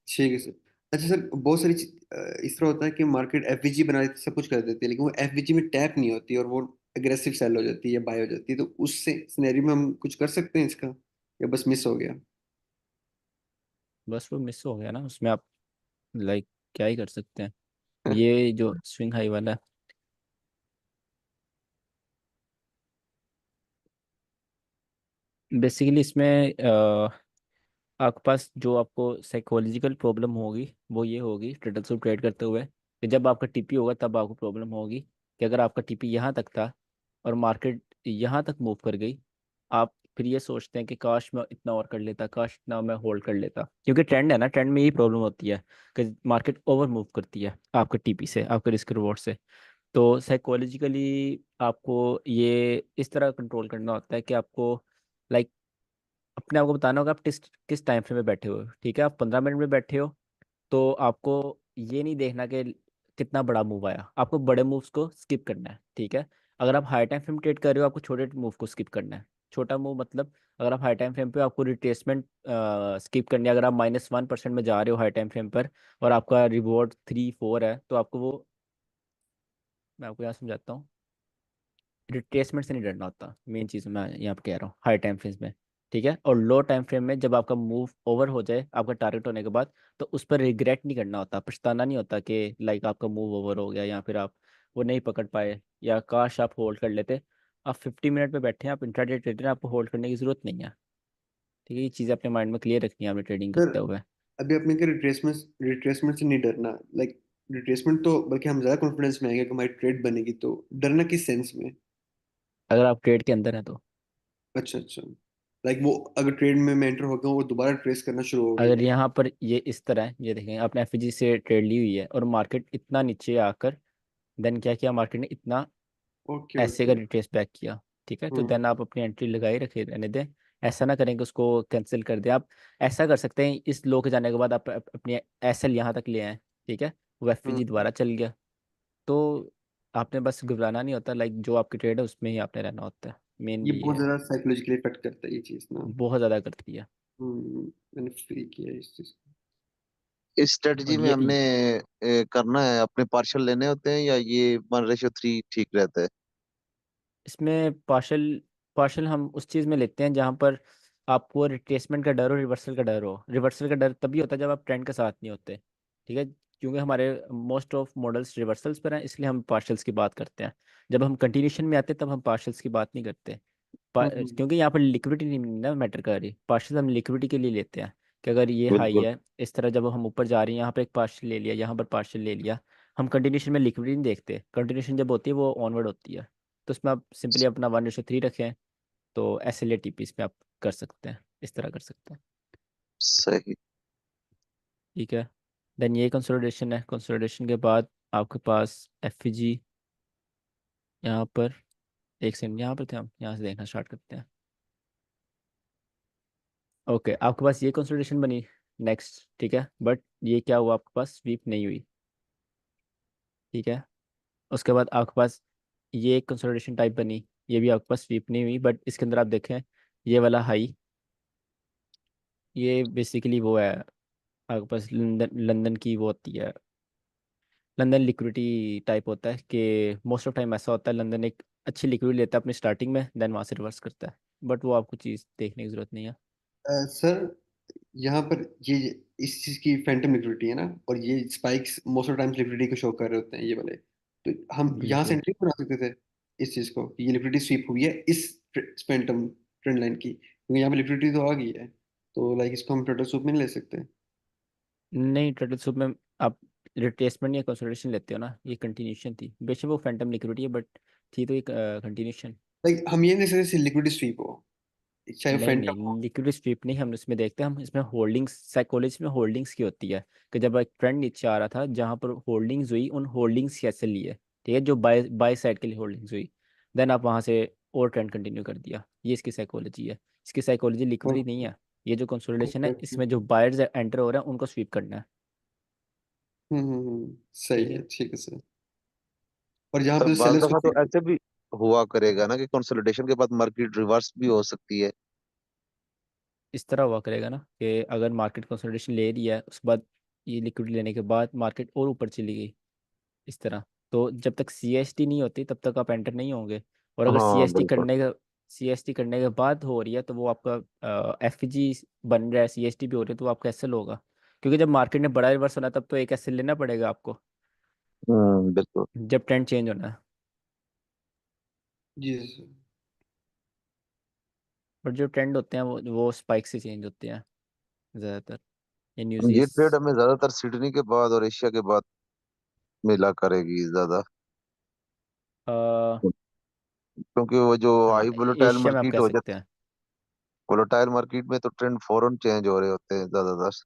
ठीक है सर। अच्छा सर, बहुत सारी इस तरह होता है कि मार्केट एफवीजी बना देती है, सब कुछ कर देती है, लेकिन वो एफवीजी में टैप नहीं होती और वो एग्रेसिव सेल हो जाती है या बाय हो जाती है, तो उस सिनेरियो में हम कुछ कर सकते हैं इसका, या बस मिस हो गया? बस वो मिस हो गया ना, उसमें आप लाइक क्या ही कर सकते हैं। ये जो स्विंग हाई वाला है, बेसिकली इसमें आपके पास जो आपको साइकोलॉजिकल प्रॉब्लम होगी वो ये होगी ट्रेडल से ट्रेड करते हुए, कि जब आपका टीपी होगा तब आपको प्रॉब्लम होगी, कि अगर आपका टीपी यहाँ तक था और मार्केट यहाँ तक मूव कर गई, आप फिर ये सोचते हैं कि काश मैं इतना और कर लेता, काश इतना मैं होल्ड कर लेता, क्योंकि ट्रेंड है ना, ट्रेंड में यही प्रॉब्लम होती है कि मार्केट ओवर मूव करती है आपके टीपी से, आपके रिस्क रिवॉर्ड से। तो साइकोलॉजिकली आपको ये इस तरह कंट्रोल करना होता है कि आपको लाइक अपने आप को बताना होगा आप किस टाइम फ्रेम में बैठे हो, ठीक है, आप 15 मिनट में बैठे हो, तो आपको ये नहीं देखना कि कितना बड़ा मूव आया, आपको बड़े मूव्स को स्किप करना है, ठीक है। अगर आप हाई टाइम फ्रेम ट्रेड कर रहे हो, आपको छोटे मूव को स्किप करना है। छोटा मूव मतलब, अगर आप हाई टाइम फ्रेम पे हो, आपको रिट्रेसमेंट स्किप करनी है। अगर आप -1% में जा रहे हो हाई टाइम फ्रेम पर और आपका रिवॉर्ड 3-4 है, तो आपको वो, मैं आपको यहाँ समझाता हूँ, रिट्रेसमेंट से नहीं डरना होता, मेन चीज़ मैं यहाँ पे कह रहा हूँ हाई टाइम फ्रेम्स में, ठीक है। और लो टाइम फ्रेम में जब आपका मूव ओवर हो जाए आपका टारगेट होने के बाद, तो उस पर रिग्रेट नहीं करना होता, पछताना नहीं होता कि लाइक आपका मूव ओवर हो गया या फिर आप वो नहीं पकड़ पाए, या काश आप होल्ड कर लेते। आप 50 मिनट में बैठे हैं, आप इंट्राडे ट्रेडर हैं, आपको होल्ड करने की ज़रूरत नहीं है, ठीक है। ये चीज़ें अपने माइंड में क्लियर रखनी है आपने ट्रेडिंग सर करते हुए। अभी आपने कहा रिट्रेसमेंट, रिट्रेसमेंट से नहीं डरना, लाइक रिट्रेसमेंट तो बल्कि हम ज्यादा कॉन्फिडेंस में आएंगे कि हमारी ट्रेड बनेगी, तो डरना किस सेंस में? अगर आप ट्रेड के अंदर हैं तो, अच्छा अच्छा। लाइक वो अगर ट्रेड में मैं एंटर हो गया हूँ, वो दोबारा ट्रेस करना शुरू हो गई। अगर यहाँ पर ये इस तरह है, ये देखें आपने एफ से ट्रेड ली हुई है और मार्केट इतना नीचे आकर देन क्या किया मार्केट ने, इतना ओके ऐसे का ओके। रिट्रेस बैक किया, ठीक है, तो हम्म। देन आप अपनी एंट्री लगाए रखे रहने दें। ऐसा ना करें कि उसको कैंसिल कर दें आप। ऐसा कर सकते हैं, इस लो के जाने के बाद आप अपनी एस एल यहाँ तक ले आए, ठीक है, वो एफ हम्म। दोबारा चल गया, तो आपने बस घबराना नहीं होता, लाइक जो आपकी ट्रेड है उसमें ही आपने रहना होता है, ये मेनली ये बहुत है। ज्यादा साइकोलॉजिकली इफेक्ट करता है ये चीज ना। बहुत ज़्यादा करती है। मैंने फील किया है इस चीज को। इस स्ट्रेटजी और में ये हमने करना है अपने पार्शल लेने होते हैं या ये 1:3 ठीक रहता है? इसमें पार्शल पार्शल हम उस चीज़ में लेते हैं जहाँ पर आपको रिट्रेसमेंट का डर हो, रिवर्सल का डर हो। रिवर्सल का डर तभी होता है जब आप ट्रेंड के साथ नहीं होते, ठीक है, क्योंकि हमारे मोस्ट ऑफ मॉडल्स रिवर्सल्स पर हैं, इसलिए हम पार्शल्स की बात करते हैं। जब हम कंटिन्यूशन में आते हैं तब हम पार्शल्स की बात नहीं करते। हम्म। क्योंकि यहाँ पर लिक्विडिटी नहीं ना मैटर कर रही, पार्शल हम लिक्विडिटी के लिए लेते हैं, कि अगर ये हाई बिल्कुल। है, इस तरह जब हम ऊपर जा रहे हैं यहाँ पर एक पार्शल ले लिया, यहाँ पर पार्शल ले लिया, हम कंटिन्यूशन में लिक्विडिटी नहीं देखते। कंटिन्यूशन जब होती है वो ऑनवर्ड होती है, तो उसमें आप सिंपली अपना 1:3 रखें, तो S L A T P इसमें आप कर सकते हैं, इस तरह कर सकते हैं, सही। ठीक है। देन ये कंसोलिडेशन है, कंसोलिडेशन के बाद आपके पास एफ जी, यहाँ पर एक सेकंड, यहाँ पर थे हम, यहाँ से देखना स्टार्ट करते हैं। ओके, आपके पास ये कंसोलिडेशन बनी नेक्स्ट, ठीक है, बट ये क्या हुआ, आपके पास स्वीप नहीं हुई, ठीक है। उसके बाद आपके पास ये एक कंसोलिडेशन टाइप बनी, ये भी आपके पास स्वीप नहीं हुई, बट इसके अंदर आप देखें ये वाला हाई, ये बेसिकली वो है, आपके पास लंदन लंदन की वो होती है, लंदन लिक्विडिटी टाइप होता है कि मोस्ट ऑफ टाइम ऐसा होता है, लंदन एक अच्छी लिक्विडिटी लेता है अपनी स्टार्टिंग में, देन वहाँ से रिवर्स करता है, बट वो आपको चीज़ देखने की ज़रूरत नहीं है। सर यहाँ पर ये इस चीज की फैंटम लिक्विडिटी है ना, और ये spikes most of times liquidity को शो कर रहे होते हैं ये वाले। तो हम यहाँ से बिल्कुल। एंट्री बना सकते थे इस चीज को कि ये लिक्विडिटी स्वीप हुई है इस फैंटम ट्रेंड लाइन की, क्योंकि यहाँ पे लिक्विडिटी तो आ गई है। तो लाइक इसको हम टोटल सूप में नहीं ले सकते। नहीं, टर्टल सूप में आप रिट्रेसमेंट या कंसोलिडेशन लेते हो ना, ये कंटिन्यूशन थी, बेशक वो फैंटम लिक्विडिटी है, बट थी तो ये कंटिन्यूशन। लाइक हम ये नहीं सकते लिक्विडिटी स्वीप हो, चाहे वो नहीं फैंटम हो। नहीं, लिक्विड स्वीप नहीं हम इसमें देखते, हम इसमें होल्डिंग्स, साइकोलॉजी में होल्डिंग्स की होती है, कि जब एक ट्रेंड नीचे आ रहा था जहाँ पर होल्डिंग्स हुई, उन होल्डिंग्स की ऐसे लिए, ठीक है, जो बाय बाय साइड के लिए होल्डिंग्स हुई, देन आप वहाँ से और ट्रेंड कंटिन्यू कर दिया, ये इसकी साइकोलॉजी है। इसकी साइकोलॉजी लिक्विडिटी नहीं ओके है, ये जो कंसोलिडेशन ओके है ओके। इसमें जो बायर्स एंटर हो रहे हैं उनको स्वीप करना है, सही ठीक है, है। ठीक है सर। और यहाँ पर पे बाज सेलर्स दफा तो को ऐसे भी हुआ करेगा ना कि कंसोलिडेशन के बाद मार्केट रिवर्स भी हो सकती है। इस तरह हुआ करेगा ना कि अगर मार्केट कंसोलिडेशन ले रही है, उसके बाद ये लिक्विडिटी लेने के बाद मार्केट और ऊपर चली गई, इस तरह, तो जब तक सीएसटी नहीं होती तब तक आप एंटर नहीं होंगे। और अगर हाँ बिल्कुल। सीएसटी करने के बाद हो रही है तो वो आपका एफजी बन रहा है, सीएसटी भी हो रही है, तो वो आपका एसएल होगा, क्योंकि जब मार्केट ने बड़ा रिवर्स होना है, तब तो एक एसएल लेना पड़ेगा आपको, बिल्कुल। जब ट्रेंड चेंज होना है। जी सर। और जो ट्रेंड होते हैं वो स्पाइक से चेंज होते हैं ज़्यादातर, ये ये न्यूज़ीज। ट्रेड हमें ज्यादातर सिडनी के बाद और एशिया के बाद मिला करेगी ज्यादा, क्योंकि वो जो हाँ, हाई वोलेटाइल एशिया में आप मार्केट कह हो सकते जाती, हैं। वोलेटाइल मार्केट में तो ट्रेंड फौरन चेंज हो रहे होते हैं ज्यादातर।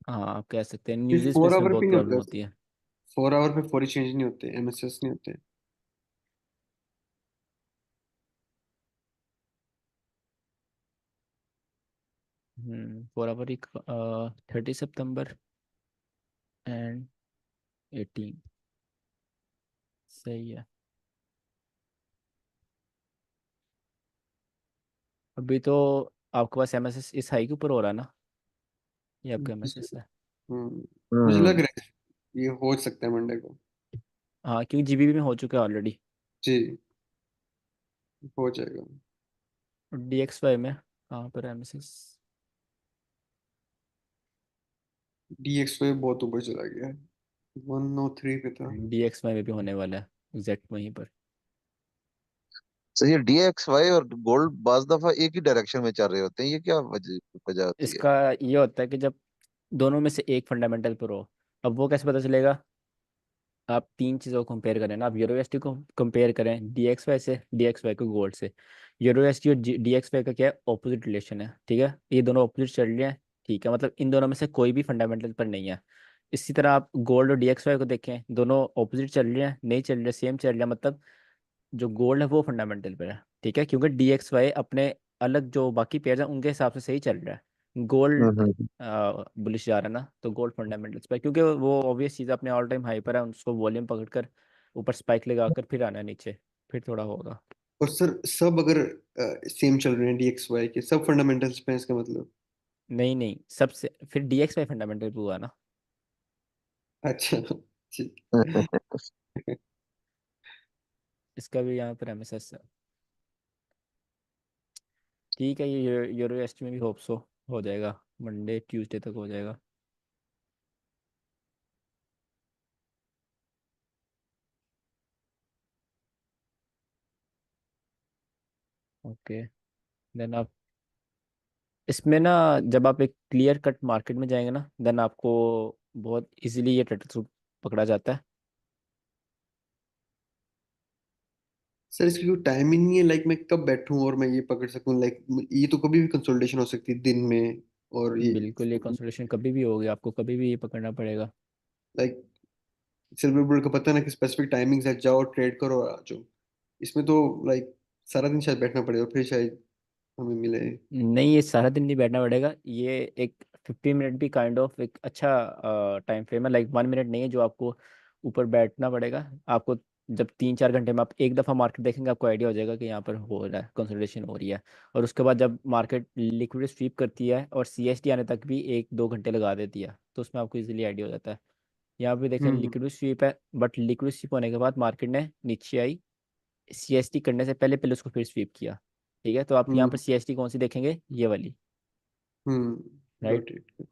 हाँ, आप कह सकते हैं, ये न्यूज़ीज में 4 इसमें आवर पे बहुत नहीं प्रॉब्लम होता है होती सर। है। 4 आवर पे फौरी चेंज नहीं होते, एमएसएस नहीं होते। 4 आवर, 30 सितंबर एंड 18, सही है। अभी तो आपके पास एमएसएस इस हाई के ऊपर हो रहा है ना, ये आपका जी सर। एमएसएस है। मुझे लग हम्म। रहा है ये हो सकता है मंडे को। हाँ, क्योंकि जीबीबी में हो चुका है ऑलरेडी। जी, हो जाएगा। और डीएक्सवाई में कहाँ पर एमएसएस, डीएक्स पे बहुत ऊपर चला गया है, 103 पे था। डीएक्सवाई में भी होने वाला है एग्जैक्ट वहीं पर। सही है। DXY और गोल्ड बाज दफा एक ही डायरेक्शन में चल रहे होते हैं, ये क्या वजह वजह होती है? इसका ये होता है कि जब दोनों में से एक फंडामेंटल पर हो, अब वो कैसे पता चलेगा, आप तीन चीज़ों को कंपेयर करें ना, आप यूरो एसटी को कंपेयर करें डीएक्सवाई से, डीएक्सवाई को गोल्ड से। यूरो एसटी और डीएक्सवाई का क्या है, ऑपोजिट रिलेशन है, ठीक है, ये दोनों ऑपोजिट चल रहे हैं, ठीक है, मतलब इन दोनों में से कोई भी फंडामेंटल पर नहीं है। इसी तरह आप गोल्ड और डीएक्सवाई को देखें, दोनों ऑपोजिट चल रहे हैं, नहीं चल रहे, सेम चल रहे हैं, मतलब जो गोल्ड है वो फंडामेंटल पर है, ठीक है, क्योंकि डीएक्सवाई अपने अलग जो बाकी पेयर हैं उनके हिसाब से सही चल रहा है, गोल्ड हम्म। बुलिश जा रहा है ना, तो गोल्ड फंडामेंटल्स पे, क्योंकि वो ऑब्वियस चीज़ अपने ऑल टाइम हाई पर है, उसको वॉल्यूम पकड़कर ऊपर स्पाइक लगाकर फिर आना है नीचे, फिर थोड़ा होगा। और सर सब अगर सेम चल रहे हैं डीएक्सवाई के सब फंडामेंटल्स पे हैं, इसका मतलब। नहीं नहीं, सबसे फिर डीएक्सवाई फंडामेंटल पे हुआ ना, अच्छा ठीक। इसका भी यहाँ पर एमएसएस है, ठीक है, ये यूरो एस्ट में भी होप सो हो जाएगा, मंडे ट्यूसडे तक हो जाएगा। ओके, देन आप इसमें ना, जब आप एक क्लियर कट मार्केट में जाएंगे ना, देन आपको बहुत इजीली ये टर्टल सूट पकड़ा जाता है। सर इसकी कोई टाइम ही नहीं है, लाइक मैं कब बैठूं और मैं ये पकड़ सकूं, लाइक ये तो कभी भी कंसोलिडेशन हो सकती है दिन में। और ये बिल्कुल, ये कंसोलिडेशन कभी भी होगी, आपको कभी भी ये पकड़ना पड़ेगा। लाइक सिल्वर बुल का पता है ना कि स्पेसिफिक टाइमिंग्स है, जाओ ट्रेड करो और आ जाओ। इसमें तो लाइक सारा दिन शायद बैठना पड़ेगा फिर शायद हमें मिले। नहीं, ये सारा दिन नहीं बैठना पड़ेगा। ये एक 15 मिनट भी काइंड ऑफ एक अच्छा टाइम फ्रेम है, लाइक 1 मिनट नहीं है जो आपको ऊपर बैठना पड़ेगा आपको। जब 3-4 घंटे में आप एक दफ़ा मार्केट देखेंगे आपको आइडिया हो जाएगा कि यहाँ पर हो रहा है, कंसोलिडेशन हो रही है। और उसके बाद जब मार्केट लिक्विड स्वीप करती है और CST आने तक भी 1-2 घंटे लगा देती है, तो उसमें आपको इजीली आइडिया हो जाता है। यहाँ पे देखें हम्म लिक्विड स्वीप है, बट लिक्विड स्वीप होने के बाद मार्केट ने नीचे आई, CST करने से पहले पहले उसको फिर स्वीप किया। ठीक है, तो आप यहाँ हम्म पर CST कौन सी देखेंगे, ये वाली, राइट। Got it.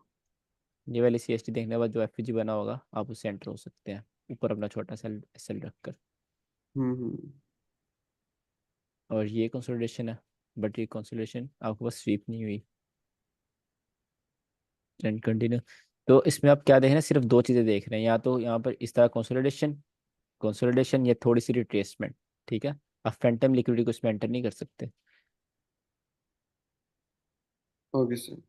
ये वाली CST देखने के बाद जो FVG बना होगा आप उससे एंटर हो सकते हैं, ऊपर अपना छोटा सेल सेल रखकर। हम्म। और ये कंसोलिडेशन है, बट ये कंसोलिडेशन आपके पास स्वीप नहीं हुई, ट्रेंड कंटिन्यू। तो इसमें आप क्या देख रहे हैं, सिर्फ दो चीज़ें देख रहे हैं, या तो यहाँ पर इस तरह कंसोलिडेशन, कंसोलिडेशन या थोड़ी सी रिट्रेसमेंट। ठीक है, आप फैंटम लिक्विडिटी को इसमें एंटर नहीं कर सकते। Okay sir.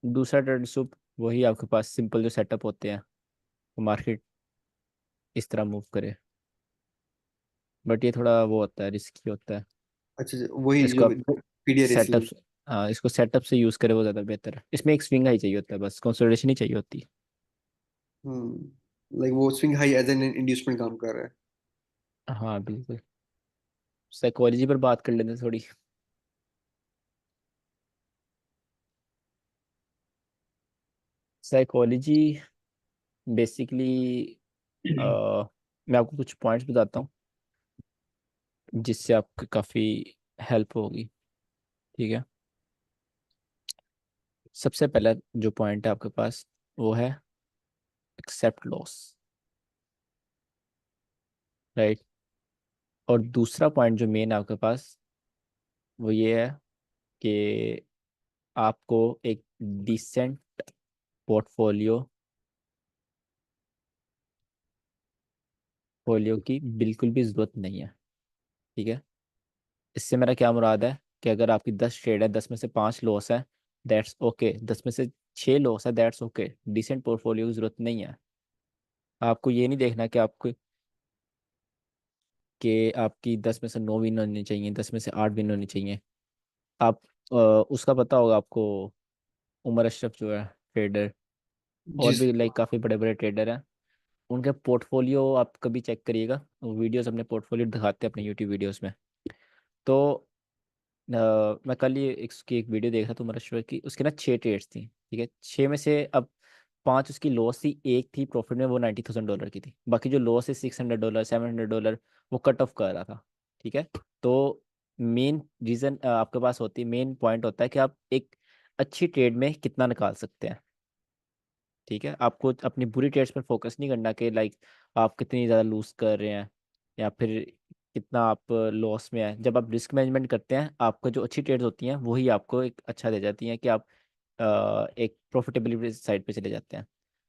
दूसरा ट्रेड सूप, वही आपके पास सिंपल जो सेटअप होते हैं, मार्केट इस तरह मूव करे, बट ये थोड़ा वो होता है, रिस्की होता है। अच्छा वही इसको जो आप पीडीआर सेटअप, रेसलिंग। हाँ इसको सेटअप से यूज़ करे वो ज़्यादा बेहतर है। इसमें एक स्विंग हाई चाहिए होता है, बस कंसोलिडेशन ही चाहिए होती है। लाइक वो swing high as an inducement काम कर रहा है। हाँ बिल्कुल। साइकोलॉजी पर बात कर लेते हैं थोड़ी। साइकोलॉजी बेसिकली, मैं आपको कुछ पॉइंट्स बताता हूँ जिससे आपको काफ़ी हेल्प होगी। ठीक है, सबसे पहला जो पॉइंट है आपके पास वो है एक्सेप्ट लॉस, राइट। और दूसरा पॉइंट जो मेन है आपके पास वो ये है कि आपको एक डिसेंट पोर्टफोलियो पोर्टफोलियो की बिल्कुल भी ज़रूरत नहीं है। ठीक है, इससे मेरा क्या मुराद है कि अगर आपकी 10 ट्रेड है, 10 में से 5 लॉस है, दैट्स ओके। 10 में से 6 लॉस है, दैट्स ओके। डिसेंट पोर्टफोलियो की ज़रूरत नहीं है। आपको ये नहीं देखना कि आपकी 10 में से 9 विन होनी चाहिए, 10 में से 8 विन होनी चाहिए। आप उसका पता होगा आपको, उमर अशरफ जो है ट्रेडर, और जिस भी लाइक काफ़ी बड़े बड़े ट्रेडर हैं, उनके पोर्टफोलियो आप कभी चेक करिएगा। वीडियोस अपने पोर्टफोलियो दिखाते हैं अपने यूट्यूब वीडियोस में। तो मैं कल ही इसकी एक वीडियो देख रहा था उमर अशरफ की, उसके ना 6 ट्रेड्स थी। ठीक है, 6 में से अब 5 उसकी लॉस थी, एक थी प्रॉफिट में, वो $90,000 की थी। बाकी जो लॉस है $600, $700, वो कट ऑफ कर रहा था। ठीक है, तो मेन रीज़न आपके पास होती है, मेन पॉइंट होता है कि आप एक अच्छी ट्रेड में कितना निकाल सकते हैं। ठीक है, आपको अपनी बुरी ट्रेड्स पर फोकस नहीं करना कि लाइक आप कितनी ज़्यादा लूज कर रहे हैं या फिर कितना आप लॉस में है। जब आप रिस्क मैनेजमेंट करते हैं, आपको जो अच्छी ट्रेड्स होती हैं वही आपको एक अच्छा दे जाती हैं कि आप एक प्रॉफिटेबिलिटी साइड पे चले जाते हैं।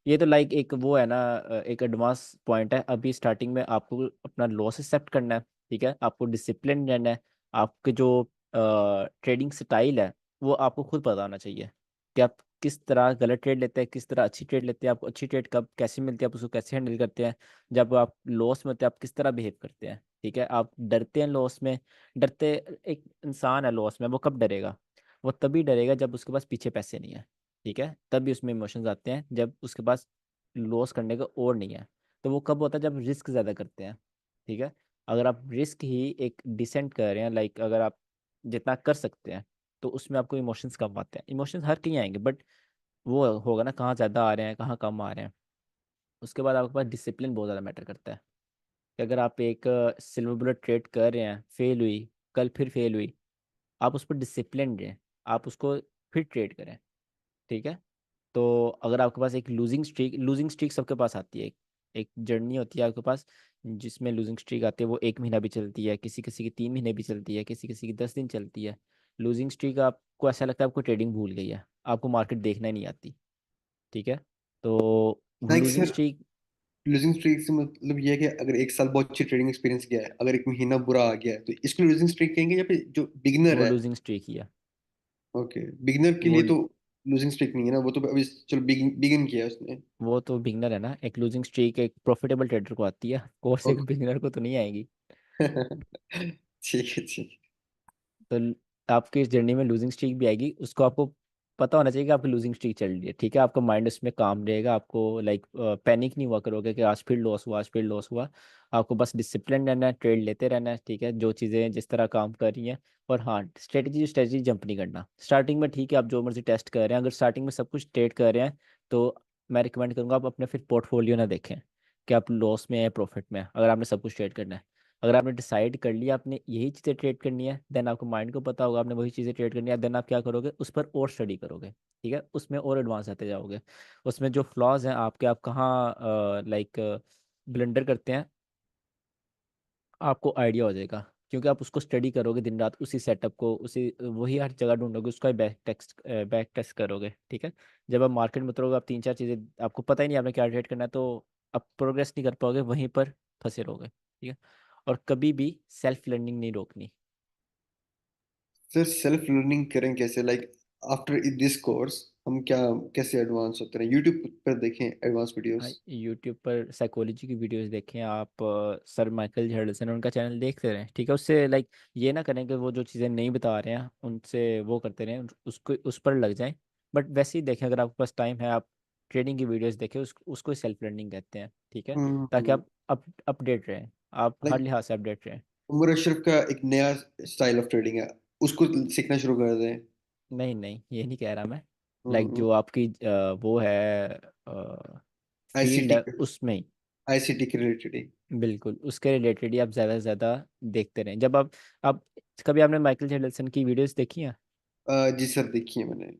ये तो लाइक एक वो है ना, एक एडवांस पॉइंट है। अभी स्टार्टिंग में आपको अपना लॉस एक्सेप्ट करना है। ठीक है, आपको डिसिप्लिन रहना है। आपके जो ट्रेडिंग स्टाइल है वो आपको खुद पता होना चाहिए कि आप किस तरह गलत ट्रेड लेते हैं, किस तरह अच्छी ट्रेड लेते हैं, आपको अच्छी ट्रेड कब कैसे मिलती है, आप उसको कैसे हैंडल करते हैं। जब आप लॉस में होते हैं आप किस तरह बिहेव करते हैं। ठीक है, आप डरते हैं लॉस में, डरते, एक इंसान है लॉस में वो कब डरेगा, वो तभी डरेगा जब उसके पास पीछे पैसे नहीं है। ठीक है, तभी उसमें इमोशंस आते हैं, जब उसके पास लॉस करने का और नहीं है। तो वो कब होता है, जब रिस्क ज़्यादा करते हैं। ठीक है, अगर आप रिस्क ही एक डिसेंट कर रहे हैं, लाइक अगर आप जितना कर सकते हैं, तो उसमें आपको इमोशंस कम आते हैं। इमोशंस हर कहीं आएंगे, बट वो होगा ना कहाँ ज़्यादा आ रहे हैं कहाँ कम आ रहे हैं। उसके बाद आपके पास डिसिप्लिन बहुत ज़्यादा मैटर करता है कि अगर आप एक सिल्वर बुलेट ट्रेड कर रहे हैं, फेल हुई, कल फिर फेल हुई, आप उस पर डिसिप्लिन रहें, आप उसको फिर ट्रेड करें। ठीक है, तो अगर आपके पास एक लूजिंग स्ट्रीक सबके पास आती है, एक जर्नी होती है आपके पास जिसमें लूजिंग स्ट्रीक आती है। वो 1 महीना भी चलती है, किसी किसी की 3 महीने भी चलती है, किसी किसी की 10 दिन चलती है। लूजिंग स्ट्रीक आपको ऐसा लगता है आपको ट्रेडिंग भूल गई है, आपको मार्केट देखना ही नहीं आती। ठीक है, तो वो like losing sir streak, losing streak से मतलब ये है कि अगर एक साल बहुत अच्छी ट्रेडिंग एक्सपीरियंस गया है, अगर एक महीना बुरा आ गया है, तो इसको लूजिंग स्ट्रीक कहेंगे, या फिर जो बिगिनर वो है। लूजिंग स्ट्रीक ही है। ओके, बिगिनर के वो लिए तो लूजिंग स्ट्रीक नहीं है ना, वो तो अभी चलो बिगिन किया है उसने। वो तो बिगनर है ना, एक लूजिंग स्ट्रीक एक प्रॉफिटेबल ट्रेडर को आती है, कोर्स एक ओके। बिगनर को तो नहीं आएगी। ठीक है ठीक है। तो आपकी इस जर्नी में लूजिंग स्ट्रीक भी आएगी, उसको आपको पता होना चाहिए कि आपकी लूजिंग स्ट्रीक चल रही है, ठीक है। आपका माइंड उसमें काम रहेगा, आपको लाइक पैनिक नहीं हुआ करोगे कि आज फिर लॉस हुआ, आज फिर लॉस हुआ। आपको बस डिसिप्लिन रहना है, ट्रेड लेते रहना है, ठीक है, जो चीज़ें जिस तरह काम कर रही हैं। और हाँ, स्ट्रेटजी जंप नहीं करना स्टार्टिंग में, ठीक है। आप जो मर्जी टेस्ट कर रहे हैं, अगर स्टार्टिंग में सब कुछ ट्रेड कर रहे हैं तो मैं रिकमेंड करूँगा आप अपने फिर पोर्टफोलियो ना देखें कि आप लॉस में है प्रॉफिट में है, अगर आपने सब कुछ ट्रेड करना है। अगर आपने डिसाइड कर लिया आपने यही चीज़ें ट्रेड करनी है, देन आपको माइंड को पता होगा आपने वही चीज़ें ट्रेड करनी है, देन आप क्या करोगे, उस पर और स्टडी करोगे, ठीक है, उसमें और एडवांस आते जाओगे। उसमें जो फ्लॉज हैं आपके, आप कहाँ लाइक ब्लंडर करते हैं, आपको आइडिया हो जाएगा, क्योंकि आप उसको स्टडी करोगे दिन रात, उसी सेटअप को, उसी वही हर जगह ढूंढोगे, उसका बैक टेस्ट करोगे, ठीक है। जब आप मार्केट में उतरोगे, आप तीन चार चीज़ें आपको पता ही नहीं आपने क्या ट्रेड करना है, तो आप प्रोग्रेस नहीं कर पाओगे, वहीं पर फंसे रहोगे, ठीक है। और कभी भी सेल्फ लर्निंग नहीं रोकनी। सर सेल्फ लर्निंग करें कैसे, लाइक आफ्टर दिस कोर्स हम क्या कैसे एडवांस होते हैं? यूट्यूब पर देखें एडवांस हाँ, वीडियोस? यूट्यूब पर साइकोलॉजी की वीडियोस देखें आप, सर माइकल जर्डसन उनका चैनल देखते रहें, ठीक है। उससे लाइक ये ना करें कि वो जो चीज़ें नहीं बता रहे हैं उनसे वो करते रहें, उसको उस पर लग जाएं। बट वैसे ही देखें, अगर आपके पास टाइम है, आप ट्रेडिंग की वीडियोस देखें, उसको सेल्फ लर्निंग कहते हैं, ठीक है। ताकि हम्म। आप अपडेट रहें, आप हर लाइक लिहाज से अपडेट रहें। उमर अशरफ का एक नया स्टाइल ऑफ ट्रेडिंग है, उसको सीखना शुरू कर दें। नहीं नहीं, ये नहीं कह रहा मैं। लाइक हम्म। जो आपकी वो है फील्ड आईसीटी, है उसमें ही, आईसीटी के रिलेटेड ही। बिल्कुल उसके रिलेटेड ही आप ज़्यादा से ज़्यादा देखते रहें। जब आप कभी आपने माइकल जेडसन की वीडियोस देखी हैं? जी सर, देखिए मैंने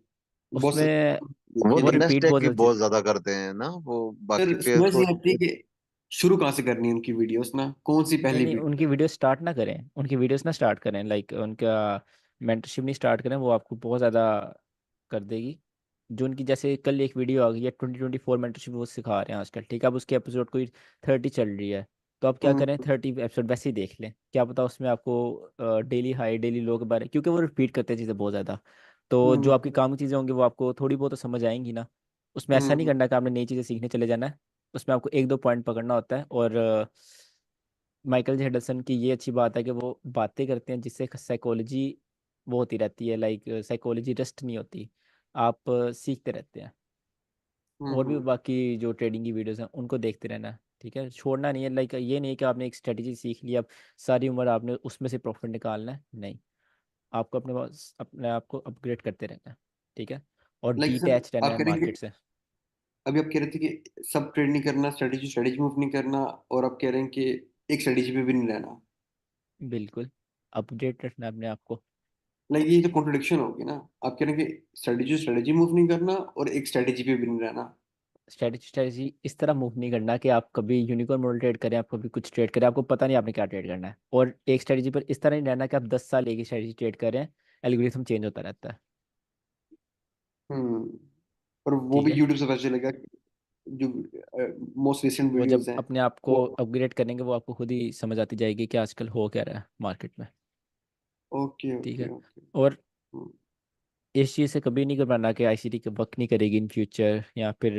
बहुत उसमें वो देखिए, वो तो लेकिन नेक्स्ट रिपीट टैग बहुत की ज़्यादा बहुत ज्यादा करते हैं ना वो, बाकी सर पेयर समझ को। नहीं आती कि शुरू कहाँ से करनी है उनकी वीडियोस ना, कौन सी नहीं पहली नहीं, वीडियो? उनकी वीडियो स्टार्ट ना करें, उनकी वीडियोस ना स्टार्ट करें, लाइक उनका मेंटरशिप नहीं स्टार्ट करें, वो आपको बहुत ज़्यादा कर देगी। जो उनकी जैसे कल एक वीडियो आ गई है 2024 मेंटरशिप, वो सिखा रहे हैं आजकल, ठीक है। अब उसके एपिसोड कोई 30 चल रही है, तो आप क्या हम्म। करें, 30 एपिसोड वैसे ही देख लें, क्या पता उसमें आपको डेली हाई डेली लो के बारे, क्योंकि वो रिपीट करते हैं चीज़ें बहुत ज़्यादा, तो जो हम्म। आपकी काम की चीज़ें होंगी वो आपको थोड़ी बहुत तो समझ आएंगी ना। उसमें ऐसा नहीं हम्म। करना कि आपने नई चीज़ें सीखने चले जाना है, उसमें आपको एक दो पॉइंट पकड़ना होता है। और माइकल हेडसन की ये अच्छी बात है कि वो बातें करते हैं जिससे साइकोलॉजी वो होती रहती है, लाइक साइकोलॉजी रेस्ट नहीं होती, आप सीखते रहते हैं। और भी हम्म। बाकी जो ट्रेडिंग की वीडियोस हैं उनको देखते रहना है, ठीक है, छोड़ना नहीं है। लाइक ये नहीं है कि आपने एक स्ट्रेटजी सीख ली, अब सारी उम्र आपने उसमें से प्रॉफिट निकालना है, नहीं। आपको अपने पास अपने आप को अपग्रेड करते रहना है, ठीक है, और लाइक सर डीटैच रहना आप है कह रहे हैं मार्केट कि से। अभी आप कह रहे थे कि सब ट्रेड नहीं करना, स्ट्रेटेजी स्ट्रेटेजी मूव नहीं करना, और आप कह रहे हैं कि एक स्ट्रेटेजी पे भी नहीं रहना। बिल्कुल, अपडेट रखना है अपने आप को। लाइक ये तो कॉन्ट्रडिक्शन होगी ना, आप कह रहे हैं कि स्ट्रेटेजी स्ट्रेटेजी मूव नहीं करना और एक स्ट्रेटेजी पे भी नहीं रहना। स्ट्रेटजी इस तरह मूव नहीं करना कि आप कभी यूनिकॉर्न मॉडल ट्रेड करें, आप कभी कुछ ट्रेड करें, आपको पता नहीं आपने क्या ट्रेड करना है, और एक स्ट्रेटजी पर इस तरह नहीं रहना कि आप 10 साल एक ही स्ट्रेटजी ट्रेड करें, एल्गोरिथम चेंज होता रहता है, हम्म। और वो ठीक भी है। यूट्यूब से पता चलेगा, जो मोस्ट रिसेंट वो जब वीडियोस हैं अपने आप को वो। अपग्रेड करेंगे, वो आपको खुद ही समझ आती जाएगी कि आजकल हो क्या रहा है मार्केट में, ओके ठीक ओके है। ओके। और इस चीज़ से कभी नहीं घबराना कि आईसीटी का वर्क नहीं करेगी इन फ्यूचर, या फिर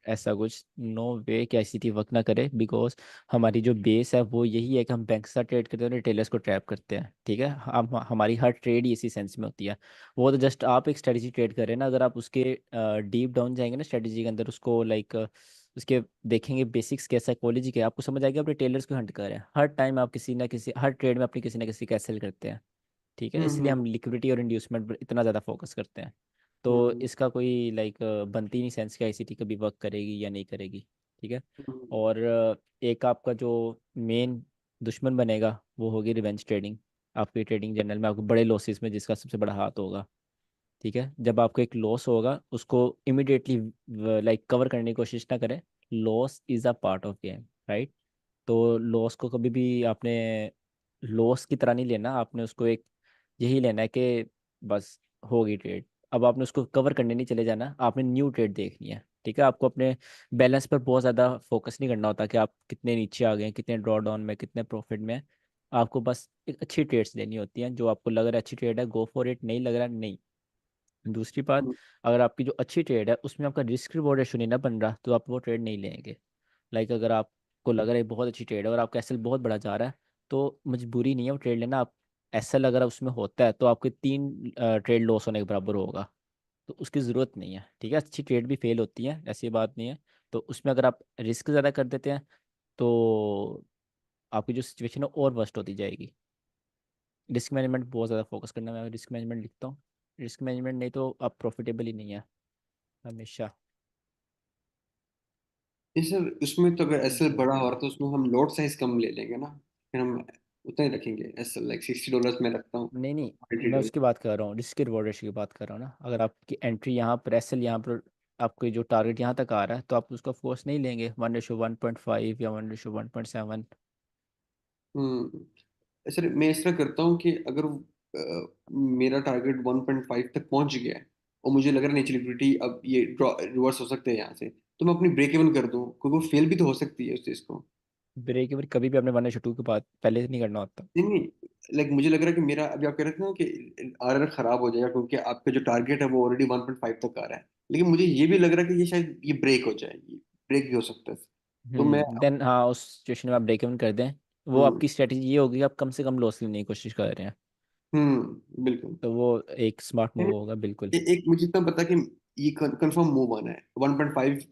ऐसा कुछ, नो वे कि आईसीटी वर्क ना करे, बिकॉज हमारी जो बेस है वो यही है कि हम बैंक के साथ ट्रेड करते हैं, रिटेलर्स को ट्रैप करते हैं, ठीक है। हम हमारी हर ट्रेड ही इसी सेंस में होती है। वो तो जस्ट आप एक स्ट्रेटजी ट्रेड कर रहे हैं ना, अगर आप उसके डीप डाउन जाएंगे ना स्ट्रेटजी के अंदर, उसको लाइक उसके देखेंगे बेसिक्स क्या, साइकोलॉजी क्या, आपको समझ आएगा आप रिटेलर्स को हंट कर रहे हैं, हर टाइम आप किसी ना किसी हर ट्रेड में अपनी किसी ना किसी का सेल करते हैं, ठीक है। इसलिए हम्म। हम लिक्विडिटी और इंड्यूसमेंट पर इतना ज़्यादा फोकस करते हैं। तो हम्म। इसका कोई लाइक बनती नहीं सेंस कि आईसीटी कभी वर्क करेगी या नहीं करेगी, ठीक है। हम्म। और एक आपका जो मेन दुश्मन बनेगा वो होगी रिवेंज ट्रेडिंग। आपकी ट्रेडिंग जर्नल में आपको बड़े लॉसेस में जिसका सबसे बड़ा हाथ होगा, ठीक है। जब आपको एक लॉस होगा उसको इमिडिएटली लाइक कवर करने की कोशिश ना करें, loss is a part of game, right. तो लॉस को कभी भी आपने लॉस की तरह नहीं लेना, आपने उसको एक यही लेना है कि बस होगी ट्रेड, अब आपने उसको कवर करने नहीं चले जाना, आपने न्यू ट्रेड देखनी है, ठीक है। आपको अपने बैलेंस पर बहुत ज़्यादा फोकस नहीं करना होता कि आप कितने नीचे आ गए हैं, कितने ड्रॉ डाउन में, कितने प्रॉफिट में हैं। आपको बस एक अच्छी ट्रेड्स लेनी होती हैं, जो आपको लग रहा है अच्छी ट्रेड है, गो फॉर इट, नहीं लग रहा नहीं। दूसरी बात, हम्म। अगर आपकी जो अच्छी ट्रेड है उसमें आपका रिस्क रिवॉर्ड रेशो नहीं ना बन रहा, तो आप वो ट्रेड नहीं लेंगे। लाइक अगर आपको लग रहा है बहुत अच्छी ट्रेड है और आपका एसएल बहुत बड़ा जा रहा है, तो मजबूरी नहीं है वो ट्रेड लेना, आप एसएल अगर उसमें होता है तो आपके 3 ट्रेड लॉस होने के बराबर होगा। तो उसकी ज़रूरत नहीं है, ठीक है। अच्छी ट्रेड भी फेल होती है, ऐसी बात नहीं है। तो उसमें अगर आप रिस्क ज़्यादा कर देते हैं तो आपकी जो सिचुएशन है और वर्स्ट होती जाएगी। रिस्क मैनेजमेंट बहुत ज़्यादा फोकस करना, मैं रिस्क मैनेजमेंट लिखता हूँ। रिस्क मैनेजमेंट नहीं तो आप प्रॉफिटेबल ही नहीं है हमेशा। ये सर उसमें तो अगर एसएल बड़ा हो रहा तो उसमें हम लॉट साइज कम ले लेंगे ना, फिर हम उतना ही रखेंगे। एसएल लाइक $60 में रखता हूँ, नहीं नहीं, मैं $80। उसकी बात कर रहा हूँ, रिस्क रिवॉर्ड रेशियो की बात कर रहा हूँ ना। अगर आपकी एंट्री यहाँ पर एसएल यहाँ पर आपको जो टारगेट यहाँ तक आ रहा है तो आप उसका फोर्स नहीं लेंगे 1:1.5 या 1:1.7। सर मैं इस तरह करता हूँ कि अगर मेरा टारगेट 1.5 तक पहुंच गया है और मुझे लग रहा है नेचुरल लिक्विडिटी अब ये रिवर्स हो सकते हैं यहाँ से, तो मैं अपनी ब्रेक इवन कर दूँ, क्योंकि वो फेल भी तो हो सकती है उस चीज़ को। ब्रेक इवन कभी भी आपने 1:2 के बाद पहले से नहीं करना होता। नहीं नहीं, लाइक मुझे लग रहा है कि मेरा अभी आप कह रहे थे ना कि आरआर खराब हो जाएगा क्योंकि आपका जो टारगेट है वो ऑलरेडी 1.5 तक आ रहा है, लेकिन मुझे ये भी लग रहा है कि ये शायद ये ब्रेक हो जाएगी, ब्रेक भी हो सकता है। तो मैं देन हाँ, उस सिचुएशन में आप ब्रेक इवन कर दें। वो हम्म आपकी स्ट्रेटजी ये होगी कि आप कम से कम लॉस लेने की कोशिश कर रहे हैं। बिल्कुल। तो वो एक स्मार्ट मूव होगा बिल्कुल। एक मुझे इतना पता कि ये कंफर्म मूव आना है, 1.5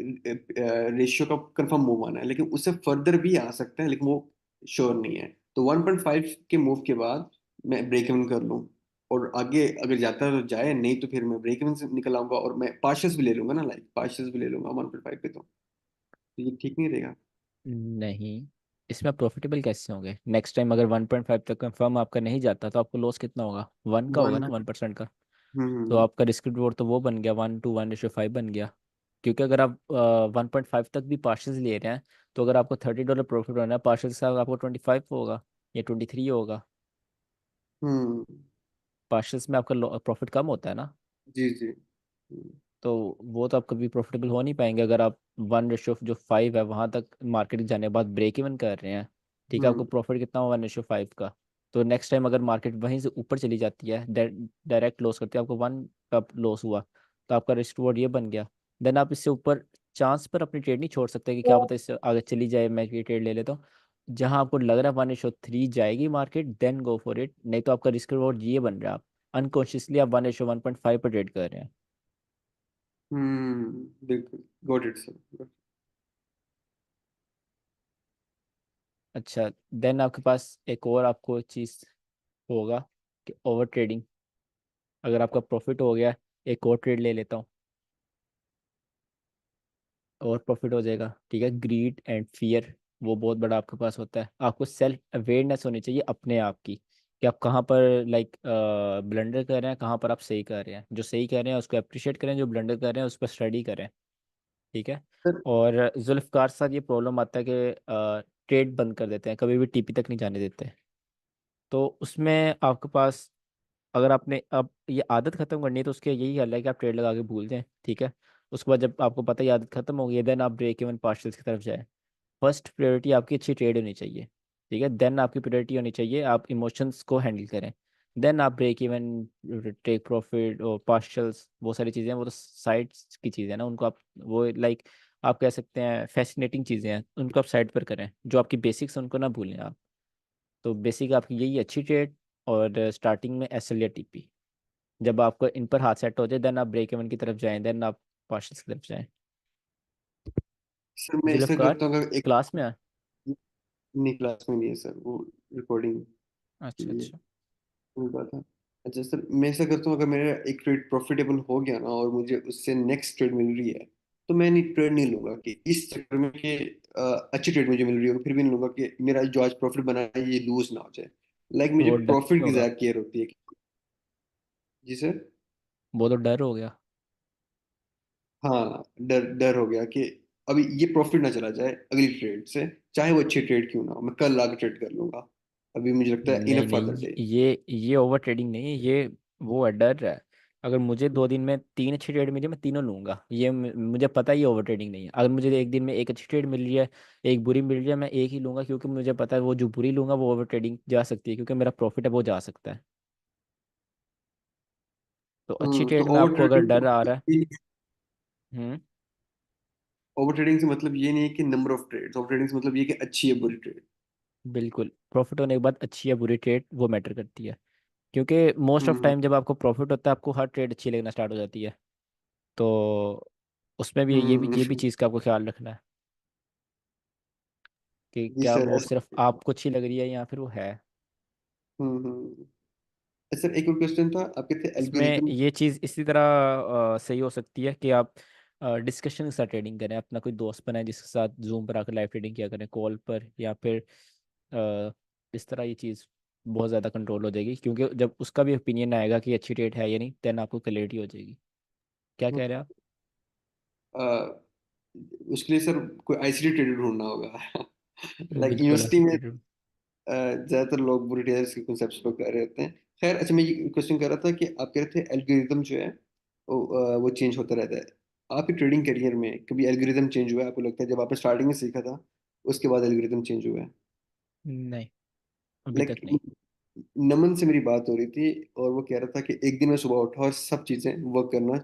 रेशियो का कंफर्म मूव आना है, लेकिन उससे फर्दर भी आ सकता है, लेकिन वो श्योर नहीं है। तो 1.5 के मूव के बाद मैं ब्रेक इवन कर लूँ, और आगे अगर जाता है तो जाए, नहीं तो फिर मैं ब्रेक इवन से निकल आऊंगा और मैं पार्शल्स भी ले लूंगा ना, लाइक पार्शल्स भी ले लूंगा 1.5 पे। तो ये ठीक नहीं रहेगा। नहीं, इसमें प्रॉफिटेबल कैसे होंगे नेक्स्ट टाइम? अगर 1.5 तक कंफर्म आपका नहीं जाता तो आपको लॉस कितना होगा? 1 का होगा वन ना, 1% का। तो हम्म आपका रिस्क रिवॉर्ड तो वो बन गया 1:1.5 बन गया। क्योंकि अगर आप 1.5 तक भी पार्शल्स ले रहे हैं तो अगर आपको $30 प्रॉफिट होना है, पार्शल से आपको 25 होगा या 23 होगा। हम्म पार्शल्स में आपका प्रॉफिट कम होता है ना। जी जी। तो वो तो आप कभी प्रॉफिटेबल हो नहीं पाएंगे अगर आप 1:5 है वहां तक मार्केट जाने के बाद ब्रेक इवन कर रहे हैं। ठीक है, आपको हम्म प्रॉफिट कितना हो 1:5 का? तो नेक्स्ट टाइम अगर मार्केट वहीं से ऊपर चली जाती है, डायरेक्ट लॉस करती है, आपको 1 का लॉस हुआ, तो आपका रिस्क रिवॉर्ड ये बन गया। देन आप इससे ऊपर चांस पर अपनी ट्रेड नहीं छोड़ सकते कि क्या पता इससे आगे चली जाए, मैं ये ट्रेड ले लेता हूँ। जहां आपको लग रहा है 1:3 जाएगी market, then go for it. नहीं तो आपका रिस्क रिवॉर्ड ये बन रहा है, आप अनकॉन्शियसली आप 1:1.5 पर ट्रेड कर रहे हैं। बिल्कुल, गॉट इट सर। अच्छा, देन आपके पास एक और आपको चीज़ होगा कि ओवर ट्रेडिंग। अगर आपका प्रॉफिट हो गया, एक और ट्रेड ले लेता हूँ और प्रॉफिट हो जाएगा, ठीक है। ग्रीड एंड फियर वो बहुत बड़ा आपके पास होता है। आपको सेल्फ अवेयरनेस होनी चाहिए अपने आप की कि आप कहाँ पर लाइक ब्लंडर कर रहे हैं, कहाँ पर आप सही कर रहे हैं। जो सही कर रहे हैं उसको अप्रिशिएट करें, जो ब्लंडर कर रहे हैं उस पर स्टडी करें, ठीक है। सर और जुल्फ़कार के साथ ये प्रॉब्लम आता है कि ट्रेड बंद कर देते हैं, कभी भी टीपी तक नहीं जाने देते। तो उसमें आपके पास, अगर आपने अब ये आदत खत्म करनी है तो उसके यही हल है कि आप ट्रेड लगा के भूल जाएं, ठीक है। उसके बाद जब आपको पता है ये आदत खत्म हो गई है, देन आप ब्रेक इवन पार्शल्स की तरफ जाएं। फर्स्ट प्रायोरिटी आपकी अच्छी ट्रेड होनी चाहिए, ठीक है। देन आपकी प्रायोरिटी होनी चाहिए आप इमोशंस को हैंडल करें। देन आप ब्रेक इवन, टेक प्रॉफिट और पार्शल्स, वो सारी चीज़ें वो तो साइड्स की चीज़ें हैं ना, उनको आप वो लाइक आप कह सकते हैं फैसिनेटिंग चीज़ें हैं, उनको आप साइड पर करें। जो आपकी बेसिक्स उनको ना भूलें आप। तो बेसिक आपकी यही अच्छी ट्रेड, और स्टार्टिंग में एस एल या टीपी। जब आपको इन पर हाथ सेट हो जाए देन आप ब्रेक इवन की तरफ जाएं, देन आप पार्शल्स की तरफ जाएं। सर मैं ऐसा जुल्फ़कार करता हूँ, अगर एक क्लास में है? नहीं क्लास में नहीं है सर, वो रिकॉर्डिंग के अच्छा लिए अच्छा। कोई बात है। अच्छा सर मैं ऐसा करता हूँ, अगर मेरा एक ट्रेड प्रॉफिटेबल हो गया ना और मुझे उससे नेक्स्ट ट्रेड मिल रही है, तो मैं नहीं ट्रेड नहीं लूंगा कि इस चक्कर में कि अच्छी ट्रेड मुझे मिल रही है, फिर भी नहीं लूंगा कि मेरा जो आज प्रॉफिट बना है ये लूज ना हो जाए। लाइक मुझे वो डर प्रॉफिट की होगा, ज्यादा केयर होती है जी सर। वो तो डर हो गया। हाँ, डर डर हो गया कि अभी ये प्रॉफिट ना चला जाए अगली ट्रेड से, चाहे वो अच्छी ट्रेड क्यों ना हो, मैं कल आके ट्रेड कर लूंगा। अभी मुझे लगता है नहीं इनफ फॉर नहीं, द डे। ये ओवर ट्रेडिंग नहीं है, ये वो है, डर है। अगर मुझे 2 दिन में 3 अच्छी ट्रेड मिली मैं तीनों लूंगा, ये मुझे पता है ये ओवर ट्रेडिंग नहीं है। अगर मुझे एक दिन में एक अच्छी ट्रेड मिल रही है, एक बुरी मिल रही है, मैं एक ही लूंगा, क्योंकि मुझे पता है वो जो बुरी लूंगा वो ओवर ट्रेडिंग जा सकती है, क्योंकि मेरा प्रॉफिट है वो जा सकता है। तो अच्छी तो ट्रेड में ओवर आपको अगर ट्रेडिंग डर आ रहा है। हम्म। ओवर ट्रेडिंग से मतलब ये नहीं है कि number of trades, over trading से मतलब ये है कि अच्छी है बुरी ट्रेड। बिल्कुल, प्रॉफिट होने के बाद अच्छी या बुरी ट्रेड वो मैटर करती है, क्योंकि मोस्ट ऑफ हम्म टाइम जब आपको प्रॉफिट होता है आपको हर ट्रेड अच्छी लगना स्टार्ट हो जाती है। तो उसमें भी ये भी हम्म। चीज़ का आपको ख्याल रखना है कि जी क्या सर वो सिर्फ ऐसा। आपको अच्छी लग रही है या फिर वो है। हम्म। सर एक और क्वेश्चन था, आप कहते इसमें एल्गोरिदम। ये चीज़ इसी तरह सही हो सकती है कि आप डिस्कशन के साथ ट्रेडिंग करें, अपना कोई दोस्त बनाए जिसके साथ जूम पर आकर लाइव ट्रेडिंग किया करें, कॉल पर, या फिर अ, इस तरह ये चीज़ बहुत ज़्यादा कंट्रोल हो जाएगी, क्योंकि जब उसका भी ओपिनियन आएगा कि अच्छी ट्रेड है या नहीं, देन आपको क्लैरिटी हो जाएगी। क्या कह रहे हैं आप? उसके लिए सर कोई आईसीटी ट्रेडर ढूंढना होगा। लाइक बिल्कुल यूनिवर्सिटी में ऐसे। ज्यादातर लोग बुरे ट्रेडर्स के कॉन्सेप्ट्स पर कर रहे होते हैं। खैर अच्छा, मैं ये क्वेश्चन कर रहा था कि आप कह रहे थे एल्गोरिदम जो है वो चेंज होता रहता है। आपके ट्रेडिंग करियर में कभी एल्गोरिदम चेंज हुआ है आपको लगता है, जब आपने स्टार्टिंग में सीखा था उसके बाद एल्गोरिदम चेंज हुआ है? नहीं, अभी लाइक तक नहीं। नमन से मेरी बात हो रही थी और वो कह रहा था कि एक दिन मैं सुबह उठा और सब चीजें वर्क करना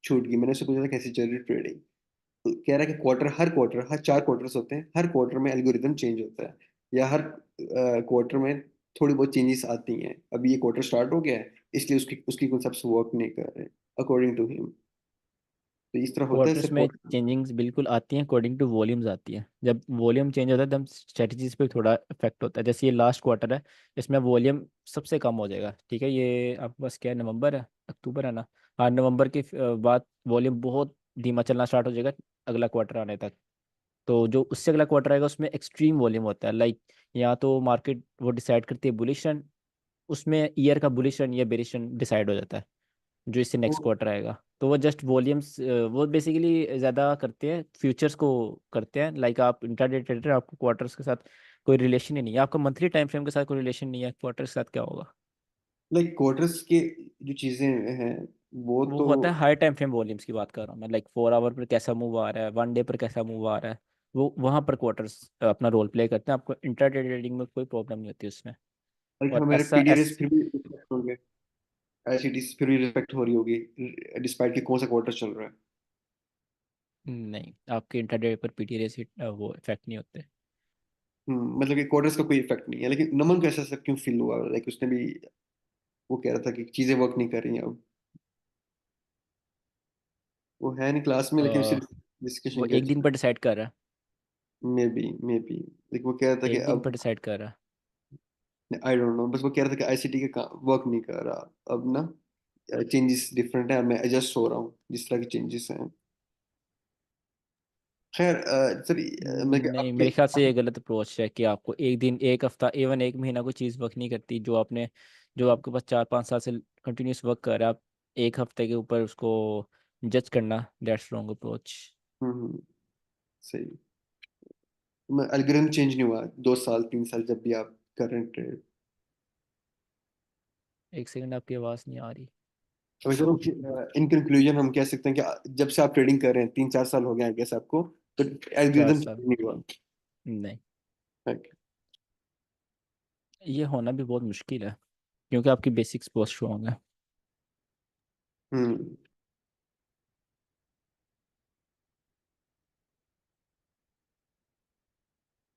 छूट गई। मैंने उससे पूछा था कैसी चल रही ट्रेडिंग, तो कह रहा है कि क्वार्टर हर 4 क्वार्टर्स होते हैं, हर क्वार्टर में एल्गोरिदम चेंज होता है, या हर क्वार्टर में थोड़ी बहुत चेंजेस आती हैं। अभी ये क्वार्टर स्टार्ट हो गया है इसलिए उसकी उसकी कॉन्सेप्ट्स वर्क नहीं कर रहे अकॉर्डिंग टू हिम। तो इस तरह होता है क्वार्टर्स सर में क्वार्टर। चेंजिंग्स बिल्कुल आती हैं, अकॉर्डिंग टू वॉल्यूम्स आती हैं। जब वॉल्यूम चेंज होता है तब स्ट्रेटजीज पे थोड़ा इफेक्ट होता है। जैसे ये लास्ट क्वार्टर है, इसमें वॉल्यूम सबसे कम हो जाएगा, ठीक है। ये आपके पास क्या है, नवंबर है, अक्टूबर है ना? हाँ, नवंबर के बाद वॉल्यूम बहुत धीमा चलना स्टार्ट हो जाएगा अगला क्वार्टर आने तक। तो जो उससे अगला क्वार्टर आएगा उसमें एक्सट्रीम वॉल्यूम होता है। लाइक या तो मार्केट वो डिसाइड करती है बुलिश रन, उसमें ईयर का बुलिश रन या बेरिश रन डिसाइड हो जाता है जो इससे नेक्स्ट क्वार्टर आएगा। तो वो जस्ट वॉल्यूम्स, वो बेसिकली ज़्यादा करते हैं फ्यूचर्स को करते हैं। लाइक आप इंट्राडे ट्रेडर, आपको क्वार्टर्स के साथ कोई रिलेशन ही नहीं है, आपका मंथली टाइम फ्रेम के साथ कोई रिलेशन नहीं है, क्वार्टर के साथ क्या होगा? लाइक क्वार्टर्स के जो चीजें हैं वो वो तो। होता है हाई टाइम फ्रेम वॉल्यूम्स की बात कर रहा हूँ मैं, लाइक 4 आवर पर कैसा मूव आ रहा है, 1 डे पर कैसा मूव आ रहा है। वो वहाँ पर क्वार्टर्स अपना रोल प्ले करते हैं, आपको इंट्राडे ट्रेडिंग में कोई प्रॉब्लम नहीं होती उसमें। लाइक और हमारे ऐसा पीडीआरएस एस फिर भी रिस्पेक्ट होंगे, आईसीटीज फिर भी रिस्पेक्ट हो रही होगी डिस्पाइट कि कौन सा क्वार्टर चल रहा है। नहीं, आपके इंट्राडे पर पीटीआर से वो इफेक्ट नहीं होते। मतलब कि क्वार्टर्स का कोई इफेक्ट नहीं है, लेकिन नमन को ऐसा सब क्यों फील हुआ? लाइक उसने भी वो कह रहा था कि चीजें वर्क नहीं कर रही हैं अब। वो है नहीं क्लास में लेकिन अ, सिर्फ वो डिस्कशन एक दिन पर डिसाइड कर रहा है। मे बी लेकिन वो कह रहा था कि एक दिन पर अब डिसाइड कर रहा है। आई डोंट नो, बस वो कह रहा था कि आईसीटी का वर्क नहीं कर रहा अब ना, चेंजेस डिफरेंट है, मैं एडजस्ट हो रहा हूँ जिस तरह के चेंजेस हैं। खैर सर मैं नहीं, आपके। मेरे ख्याल से ये गलत अप्रोच है कि आपको एक दिन, एक हफ्ता, इवन एक महीना कोई चीज़ वर्क नहीं करती जो आपने, जो आपके पास 4-5 साल से कंटिन्यूस वर्क कर रहा है, आप एक हफ्ते के ऊपर उसको जज करना, दैट्स रॉन्ग अप्रोच। हम्म। सही। एल्गोरिथम चेंज नहीं हुआ 2 साल 3 साल जब भी आप कर रहे हैं ट्रेड? एक सेकंड, आपकी आवाज़ नहीं आ रही। तो सर इन कंक्लूजन हम कह सकते हैं कि जब से आप ट्रेडिंग कर रहे हैं 3 4 साल हो गए हैं गेस आपको, तो चार एल्गोरिथम साल चेंज नहीं हुआ? नहीं, Okay. ये होना भी बहुत मुश्किल है क्योंकि आपकी बेसिक्स बहुत स्ट्रॉन्ग है। हम्म।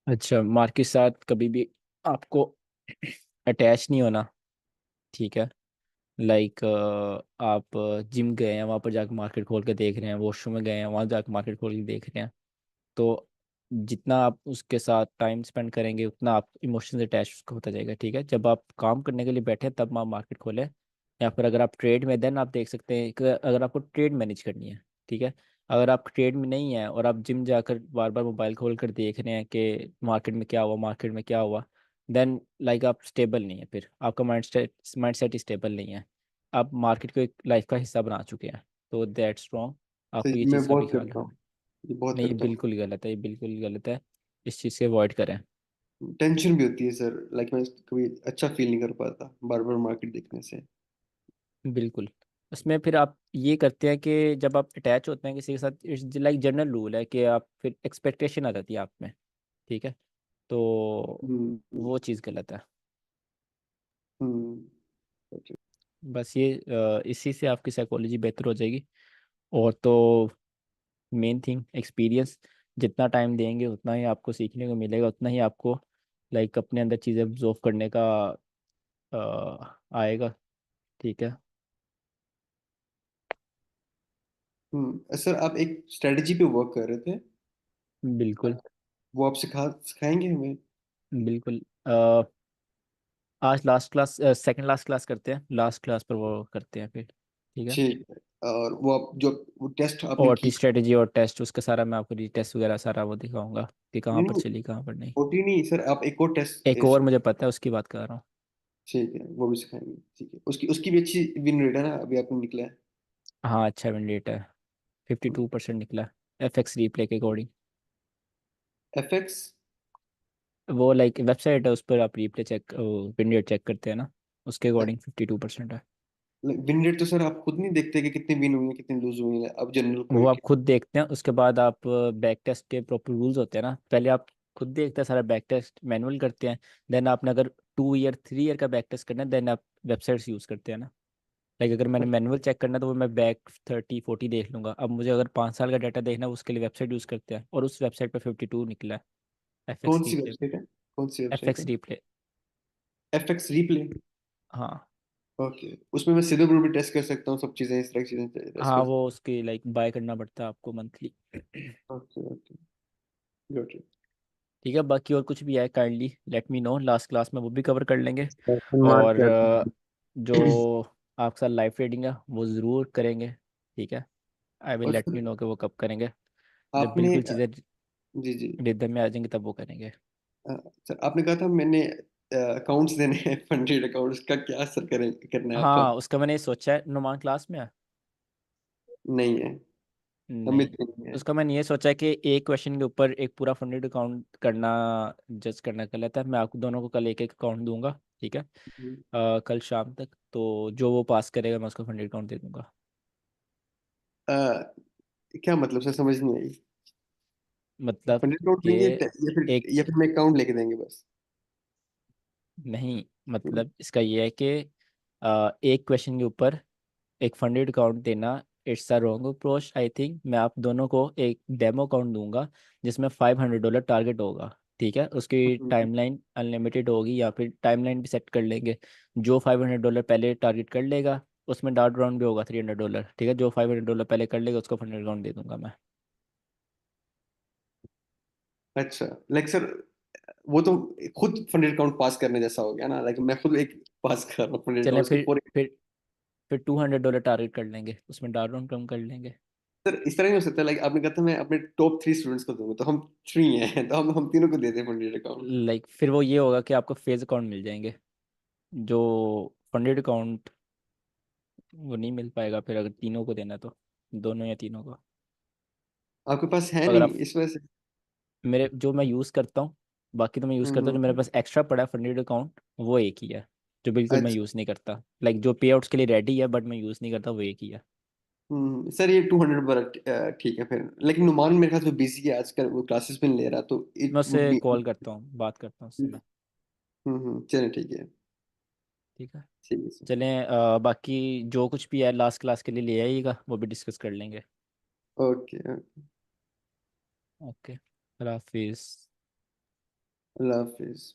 अच्छा, मार्केट के साथ कभी भी आपको अटैच नहीं होना, ठीक है। लाइक आप जिम गए हैं, वहाँ पर जाकर मार्केट खोल के देख रहे हैं, वॉशरूम में गए हैं, वहाँ जाकर मार्केट खोल के देख रहे हैं। तो जितना आप उसके साथ टाइम स्पेंड करेंगे उतना आप इमोशन से अटैच उसको होता जाएगा, ठीक है। जब आप काम करने के लिए बैठे तब आप मार्केट खोलें, या फिर अगर आप ट्रेड में, देन आप देख सकते हैं कि अगर आपको ट्रेड मैनेज करनी है, ठीक है। अगर आप ट्रेड में नहीं है और आप जिम जाकर बार बार मोबाइल खोल कर देख रहे हैं कि मार्केट में क्या हुआ, मार्केट में क्या हुआ, देन लाइक आप स्टेबल नहीं है, फिर आपका माइंड सेट स्टेबल नहीं है। आप मार्केट को एक लाइफ का हिस्सा बना चुके हैं, तो दैट्स रॉन्ग। आपको ये सही, मैं चीज़ का भी बहुत ख्याल करता रखना है। हूँ, ये बहुत नहीं, ये करता हूँ। बिल्कुल गलत है, ये बिल्कुल गलत है। इस चीज़ से अवॉइड करें। टेंशन भी होती है सर, लाइक मैं कभी अच्छा फील नहीं कर पाता बार बार मार्केट देखने से। बिल्कुल। उसमें फिर आप ये करते हैं कि जब आप अटैच होते हैं किसी के साथ, इट्स लाइक जनरल रूल है कि आप फिर एक्सपेक्टेशन आ जाती है आप में, ठीक है। तो हम्म। वो चीज़ गलत है। हम्म। बस ये इसी से आपकी साइकोलॉजी बेहतर हो जाएगी। और तो मेन थिंग एक्सपीरियंस, जितना टाइम देंगे उतना ही आपको सीखने को मिलेगा, उतना ही आपको लाइक अपने अंदर चीज़ें ऑब्जर्व करने का आएगा। ठीक है। सर आप एक स्ट्रेटजी पे वर्क कर रहे थे, बिल्कुल। वो आप सिखाएंगे हमें? बिल्कुल। आज last class, second last class करते हैं, लास्ट क्लास पर वो करते हैं फिर। ठीक है। ठीक है। और वो आप जो वो टेस्ट आपने और टी की, स्ट्रेटेजी और टेस्ट उसका सारा मैं आपको टेस्ट वगैरह सारा वो दिखाऊंगा कि कहाँ नहीं पर नहीं, चली कहाँ पर नहीं। ओटी नहीं सर, आप एक और टेस्ट एक और मुझे पता है, उसकी बात कर रहा हूँ। ठीक है वो भी सिखाएंगे। ठीक है, उसकी उसकी भी अच्छी विन रेट है ना, अभी आपने निकला है। हाँ अच्छा विंडेट है, 52% निकला FX रिप्ले के अकॉर्डिंग। एफएक्स वो लाइक वेबसाइट है, उस पर आप रिप्ले चेक, विंडेट चेक करते हैं ना, उसके अकॉर्डिंग 52% है। विन रेट तो सर आप खुद नहीं देखते कि कितनी विन हुई है कितनी लूज हुई है, अब जनरल वो कोई आप खुद देखते हैं, उसके बाद आप बैक टेस्ट के प्रॉपर रूल्स होते हैं ना, पहले आप खुद देखते हैं सारा बैक टेस्ट मैनुअल करते हैं। देन आपने अगर 2 ईयर 3 ईयर का बैक टेस्ट करना है, देन आप वेबसाइट्स यूज़ करते हैं ना। लाइक अगर मैंने मैनुअल चेक करना है तो वो मैं बैक 30 40 देख लूंगा। अब मुझे अगर 5 साल का डाटा देखना है उसके लिए वेबसाइट यूज़ करते हैं, और उस वेबसाइट पर 52 निकला है एफ कौन एक्स सी रिप्ले। वेबसाइट है, कौन सी एफ वेबसाइट एक्स है? रिप्ले। FX replay. हाँ। ओके, उसमें मैं सीधे भी टेस्ट कर सकता हूँ, सब चीजें इस तरह की चीजें टेस्ट हाँ कर वो सकता उसकी लाइक बाय करना पड़ता है आपको मंथली। हूँ। Okay okay, got it. ठीक है, बाकी और कुछ भी है kindly let me know, last class में वो भी कवर कर लेंगे। क्वेश्चन मार्क और क्या? जो आपके साथ लाइव ट्रेडिंग है वो ज़रूर करेंगे। ठीक है। आई विल और लेट सर यू नो कि वो कब करेंगे, जब आपने बिल्कुल चीज़ें जी जी, रिदम में आ जाएंगी तब वो करेंगे। सर आपने कहा था मैंने अकाउंट्स देने हैं, फंडेड अकाउंट्स का क्या सर करें, करना है आपका? हाँ उसका मैंने सोचा है, नुमान क्लास में है। नहीं है, नहीं, अमित नहीं है। उसका मैंने ये सोचा है कि एक क्वेश्चन के ऊपर एक पूरा फंडेड अकाउंट करना, जज करना कर लेता है। मैं आपको दोनों को कल एक एक अकाउंट दूंगा। ठीक है। हम्म। कल शाम तक तो जो वो पास करेगा मैं उसको फंडेड अकाउंट दे दूंगा। अ, क्या मतलब सर, समझ नहीं आई। मतलब फंडेड अकाउंट कि देंगे एक, या फिर मैं अकाउंट लेके देंगे बस? नहीं हम्म। मतलब इसका ये है कि एक क्वेश्चन के ऊपर एक फंडेड अकाउंट देना it's a wrong approach I think. मैं आप दोनों को एक डेमो अकाउंट दूंगा जिसमें $500 टारगेट होगा। ठीक है, उसकी हम्म। टाइमलाइन अनलिमिटेड होगी, या फिर टाइमलाइन भी सेट कर लेंगे। जो $500 पहले टारगेट कर लेगा उसमें डाउट राउंड भी होगा $300। ठीक है, जो $500 पहले कर लेगा उसको फंडेड अकाउंट दे दूंगा मैं। अच्छा, लाइक सर वो तो खुद फंडेड अकाउंट पास करने जैसा हो गया ना, लाइक मैं खुद एक पास कर रहा हूँ फंडेड चलें अकाउंट, उसके फिर पूरे। फिर $200 टारगेट कर लेंगे, उसमें डाउट राउंड कम कर लेंगे। सर इस तरह नहीं हो सकता, लाइक आपने कहा था मैं अपने टॉप 3 स्टूडेंट्स को दूंगा, तो हम 3 हैं, तो हम तीनों को दे दें फंडेड अकाउंट। लाइक फिर वो ये होगा कि आपको फेज अकाउंट मिल जाएंगे, जो फंडेड अकाउंट वो नहीं मिल पाएगा फिर अगर तीनों को देना तो, दोनों या तीनों को। आपके पास है अगर नहीं आप, इस वजह से? मेरे जो मैं यूज़ करता हूँ, बाकी तो मैं यूज़ करता हूँ, जो मेरे हम्म। पास एक्स्ट्रा पड़ा है फंडेड अकाउंट वो एक ही है, जो बिल्कुल मैं अच्छा। यूज़ नहीं करता। लाइक जो पे आउट्स के लिए रेडी है बट मैं यूज़ नहीं करता, वो एक ही है। सर ये 200 पर ठीक है फिर, लेकिन नुमान मेरे ख्याल से बिजी है आजकल, वो क्लासेस भी नहीं ले रहा, तो मैं इट वुड उससे बी। कॉल करता हूँ, बात करता हूँ उससे मैं। चलिए ठीक है। ठीक है। ठीक है सर। चलें, बाकी जो कुछ भी है लास्ट क्लास के लिए ले आइएगा, वो भी डिस्कस कर लेंगे। ओके। ओके। अल्लाह हाफिज़। अल्लाह हाफिज।